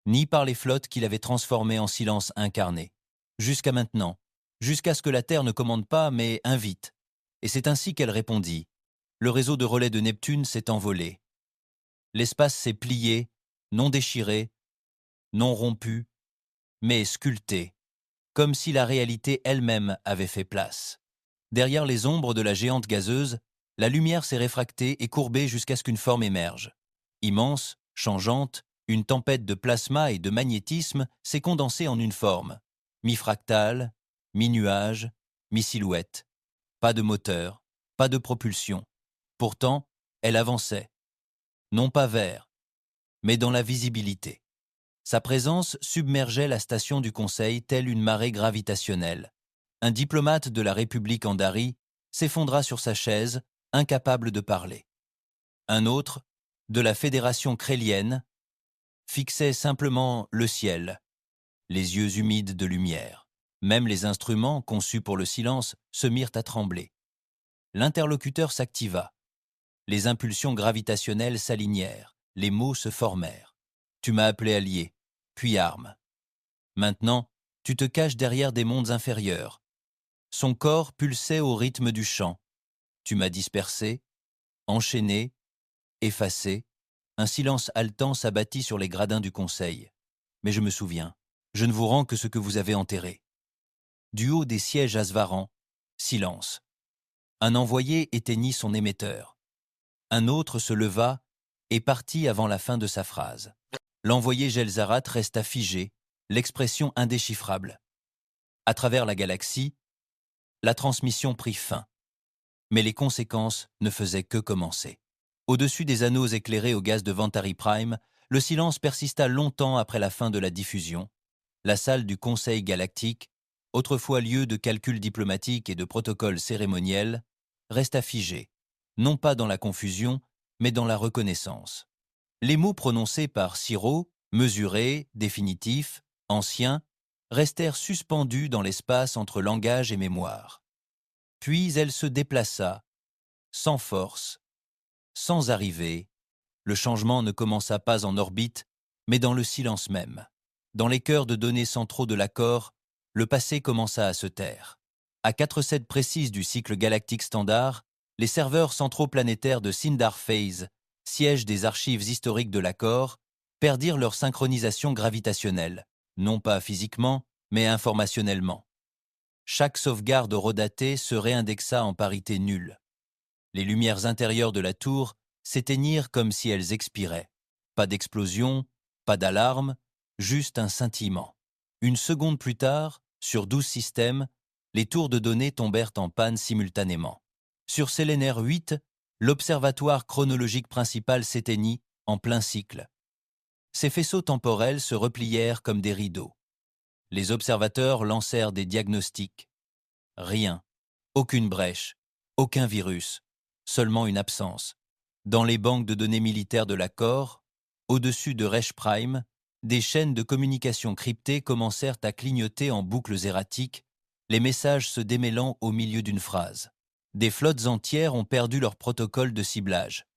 ni par les flottes qui l'avaient transformé en silence incarné. Jusqu'à maintenant, jusqu'à ce que la Terre ne commande pas, mais invite. Et c'est ainsi qu'elle répondit. Le réseau de relais de Neptune s'est envolé. L'espace s'est plié, non déchirés, non rompus, mais sculptés, comme si la réalité elle-même avait fait place. Derrière les ombres de la géante gazeuse, la lumière s'est réfractée et courbée jusqu'à ce qu'une forme émerge. Immense, changeante, une tempête de plasma et de magnétisme s'est condensée en une forme, mi-fractale, mi-nuage, mi-silhouette. Pas de moteur, pas de propulsion. Pourtant, elle avançait, non pas vers, mais dans la visibilité. Sa présence submergeait la station du Conseil telle une marée gravitationnelle. Un diplomate de la République Andari s'effondra sur sa chaise, incapable de parler. Un autre, de la Fédération crélienne, fixait simplement le ciel, les yeux humides de lumière. Même les instruments, conçus pour le silence, se mirent à trembler. L'interlocuteur s'activa. Les impulsions gravitationnelles s'alignèrent, les mots se formèrent. Tu m'as appelé allié, puis arme. Maintenant, tu te caches derrière des mondes inférieurs. Son corps pulsait au rythme du chant. Tu m'as dispersé, enchaîné, effacé. Un silence haletant s'abattit sur les gradins du conseil. Mais je me souviens, je ne vous rends que ce que vous avez enterré. Du haut des sièges Asvaran, silence. Un envoyé éteignit son émetteur. Un autre se leva et partit avant la fin de sa phrase. L'envoyé Gelzarat resta figé, l'expression indéchiffrable. À travers la galaxie, la transmission prit fin. Mais les conséquences ne faisaient que commencer. Au-dessus des anneaux éclairés au gaz de Vantari Prime, le silence persista longtemps après la fin de la diffusion. La salle du Conseil galactique, autrefois lieu de calculs diplomatiques et de protocoles cérémoniels, resta figée, non pas dans la confusion, mais dans la reconnaissance. Les mots prononcés par Siro, mesurés, définitifs, anciens, restèrent suspendus dans l'espace entre langage et mémoire. Puis elle se déplaça, sans force, sans arrivée. Le changement ne commença pas en orbite, mais dans le silence même. Dans les cœurs de données centraux de l'accord, le passé commença à se taire. À 4/7 précises du cycle galactique standard, les serveurs centraux planétaires de Sindar Phase, siège des archives historiques de l'accord, perdirent leur synchronisation gravitationnelle, non pas physiquement, mais informationnellement. Chaque sauvegarde redatée se réindexa en parité nulle. Les lumières intérieures de la tour s'éteignirent comme si elles expiraient. Pas d'explosion, pas d'alarme, juste un scintillement. Une seconde plus tard, sur 12 systèmes, les tours de données tombèrent en panne simultanément. Sur Sélénaire 8, l'observatoire chronologique principal s'éteignit en plein cycle. Ces faisceaux temporels se replièrent comme des rideaux. Les observateurs lancèrent des diagnostics. Rien, aucune brèche, aucun virus, seulement une absence. Dans les banques de données militaires de l'accord, au-dessus de Resh Prime, des chaînes de communication cryptées commencèrent à clignoter en boucles erratiques, les messages se démêlant au milieu d'une phrase. Des flottes entières ont perdu leur protocole de ciblage.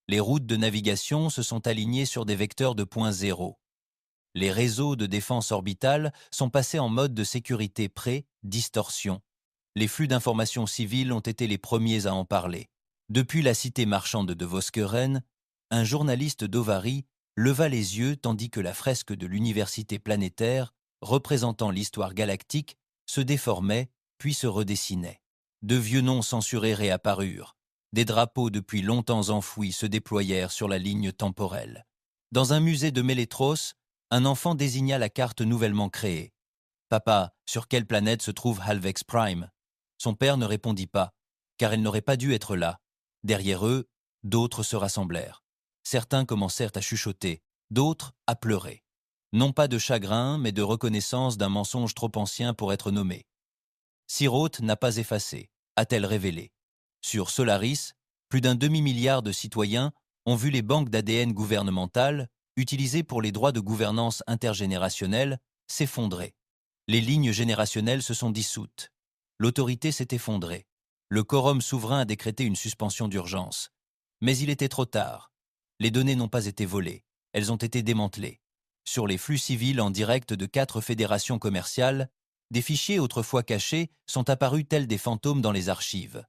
Les routes de navigation se sont alignées sur des vecteurs de point zéro. Les réseaux de défense orbitale sont passés en mode de sécurité pré-distorsion. Les flux d'informations civiles ont été les premiers à en parler. Depuis la cité marchande de Voskeren, un journaliste d'Ovary leva les yeux tandis que la fresque de l'université planétaire, représentant l'histoire galactique, se déformait puis se redessinait. De vieux noms censurés réapparurent. Des drapeaux depuis longtemps enfouis se déployèrent sur la ligne temporelle. Dans un musée de Mélétros, un enfant désigna la carte nouvellement créée. « Papa, sur quelle planète se trouve Halvex Prime ?» Son père ne répondit pas, car elle n'aurait pas dû être là. Derrière eux, d'autres se rassemblèrent. Certains commencèrent à chuchoter, d'autres à pleurer. Non pas de chagrin, mais de reconnaissance d'un mensonge trop ancien pour être nommé. Siroth n'a pas effacé, a-t-elle révélé. Sur Solaris, plus d'un demi-milliard de citoyens ont vu les banques d'ADN gouvernementales, utilisées pour les droits de gouvernance intergénérationnelle, s'effondrer. Les lignes générationnelles se sont dissoutes. L'autorité s'est effondrée. Le quorum souverain a décrété une suspension d'urgence. Mais il était trop tard. Les données n'ont pas été volées. Elles ont été démantelées. Sur les flux civils en direct de 4 fédérations commerciales, des fichiers autrefois cachés sont apparus tels des fantômes dans les archives.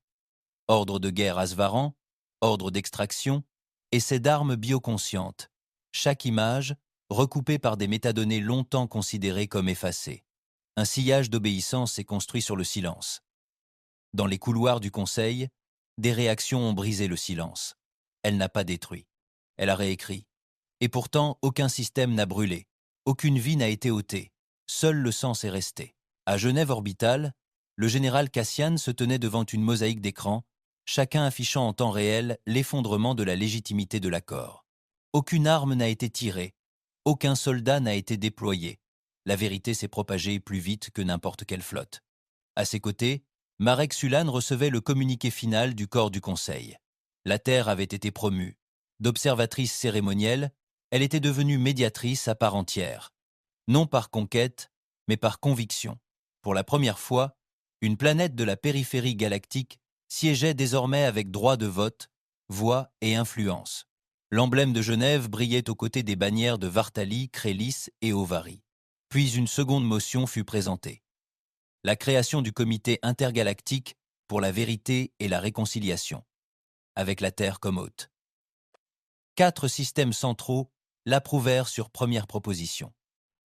Ordre de guerre Asvaran, ordre d'extraction, essai d'armes bioconscientes. chaque image, recoupée par des métadonnées longtemps considérées comme effacées. Un sillage d'obéissance est construit sur le silence. Dans les couloirs du Conseil, des réactions ont brisé le silence. Elle n'a pas détruit. Elle a réécrit. Et pourtant, aucun système n'a brûlé. Aucune vie n'a été ôtée. Seul le sens est resté. À Genève Orbital, le général Cassian se tenait devant une mosaïque d'écrans, chacun affichant en temps réel l'effondrement de la légitimité de l'accord. Aucune arme n'a été tirée. Aucun soldat n'a été déployé. La vérité s'est propagée plus vite que n'importe quelle flotte. À ses côtés, Marek Sulan recevait le communiqué final du corps du Conseil. La Terre avait été promue. D'observatrice cérémonielle, elle était devenue médiatrice à part entière. Non par conquête, mais par conviction. Pour la première fois, une planète de la périphérie galactique siégeait désormais avec droit de vote, voix et influence. L'emblème de Genève brillait aux côtés des bannières de Vartali, Crélis et Ovari. Puis une seconde motion fut présentée. La création du comité intergalactique pour la vérité et la réconciliation, avec la Terre comme hôte. 4 systèmes centraux l'approuvèrent sur première proposition.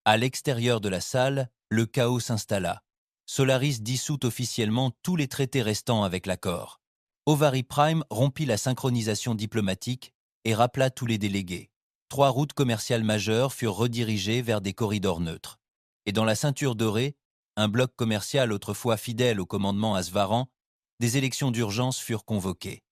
À l'extérieur de la salle, le chaos s'installa. Solaris dissout officiellement tous les traités restants avec l'accord. Ovari Prime rompit la synchronisation diplomatique et rappela tous les délégués. 3 routes commerciales majeures furent redirigées vers des corridors neutres. Et dans la ceinture dorée, un bloc commercial autrefois fidèle au commandement Asvaran, des élections d'urgence furent convoquées.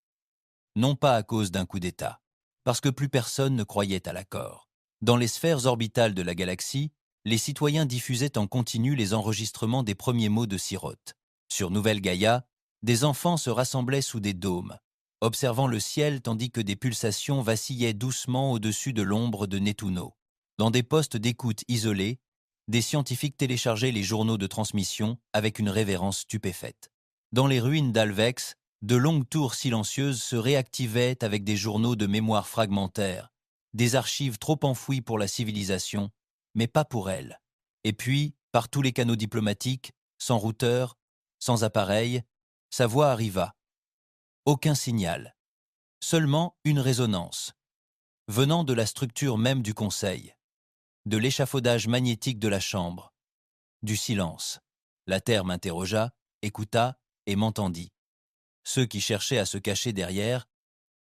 Non pas à cause d'un coup d'État, parce que plus personne ne croyait à l'accord. Dans les sphères orbitales de la galaxie, les citoyens diffusaient en continu les enregistrements des premiers mots de Siroth. Sur Nouvelle Gaïa, des enfants se rassemblaient sous des dômes, observant le ciel tandis que des pulsations vacillaient doucement au-dessus de l'ombre de Nettuno. Dans des postes d'écoute isolés, des scientifiques téléchargeaient les journaux de transmission avec une révérence stupéfaite. Dans les ruines d'Alvex, de longues tours silencieuses se réactivaient avec des journaux de mémoire fragmentaires, des archives trop enfouies pour la civilisation, mais pas pour elle. Et puis, par tous les canaux diplomatiques, sans routeur, sans appareil, sa voix arriva. Aucun signal. Seulement une résonance, venant de la structure même du Conseil, de l'échafaudage magnétique de la chambre, du silence. La Terre m'interrogea, écouta et m'entendit. Ceux qui cherchaient à se cacher derrière,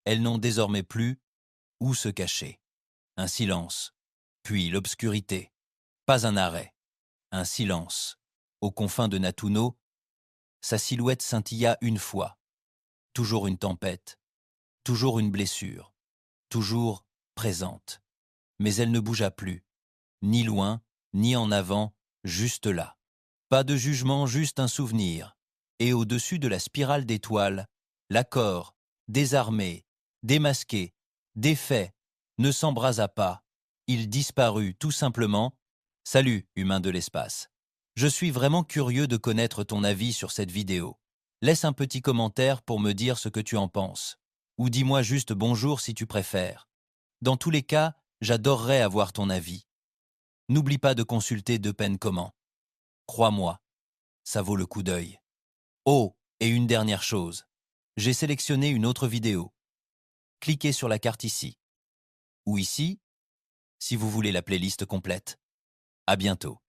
elles n'ont désormais plus où se cacher. Un silence, puis l'obscurité. Pas un arrêt, un silence. Aux confins de Natuno, sa silhouette scintilla une fois. Toujours une tempête, toujours une blessure, toujours présente. Mais elle ne bougea plus, ni loin, ni en avant, juste là. Pas de jugement, juste un souvenir. Et au-dessus de la spirale d'étoiles, l'accord, désarmé, démasqué, défait, ne s'embrasa pas. Il disparut tout simplement. Salut, humain de l'espace. Je suis vraiment curieux de connaître ton avis sur cette vidéo. Laisse un petit commentaire pour me dire ce que tu en penses. Ou dis-moi juste bonjour si tu préfères. Dans tous les cas, j'adorerais avoir ton avis. N'oublie pas de consulter De Pen Comment. Crois-moi, ça vaut le coup d'œil. Oh, et une dernière chose. J'ai sélectionné une autre vidéo. Cliquez sur la carte ici. Ou ici, si vous voulez la playlist complète. À bientôt.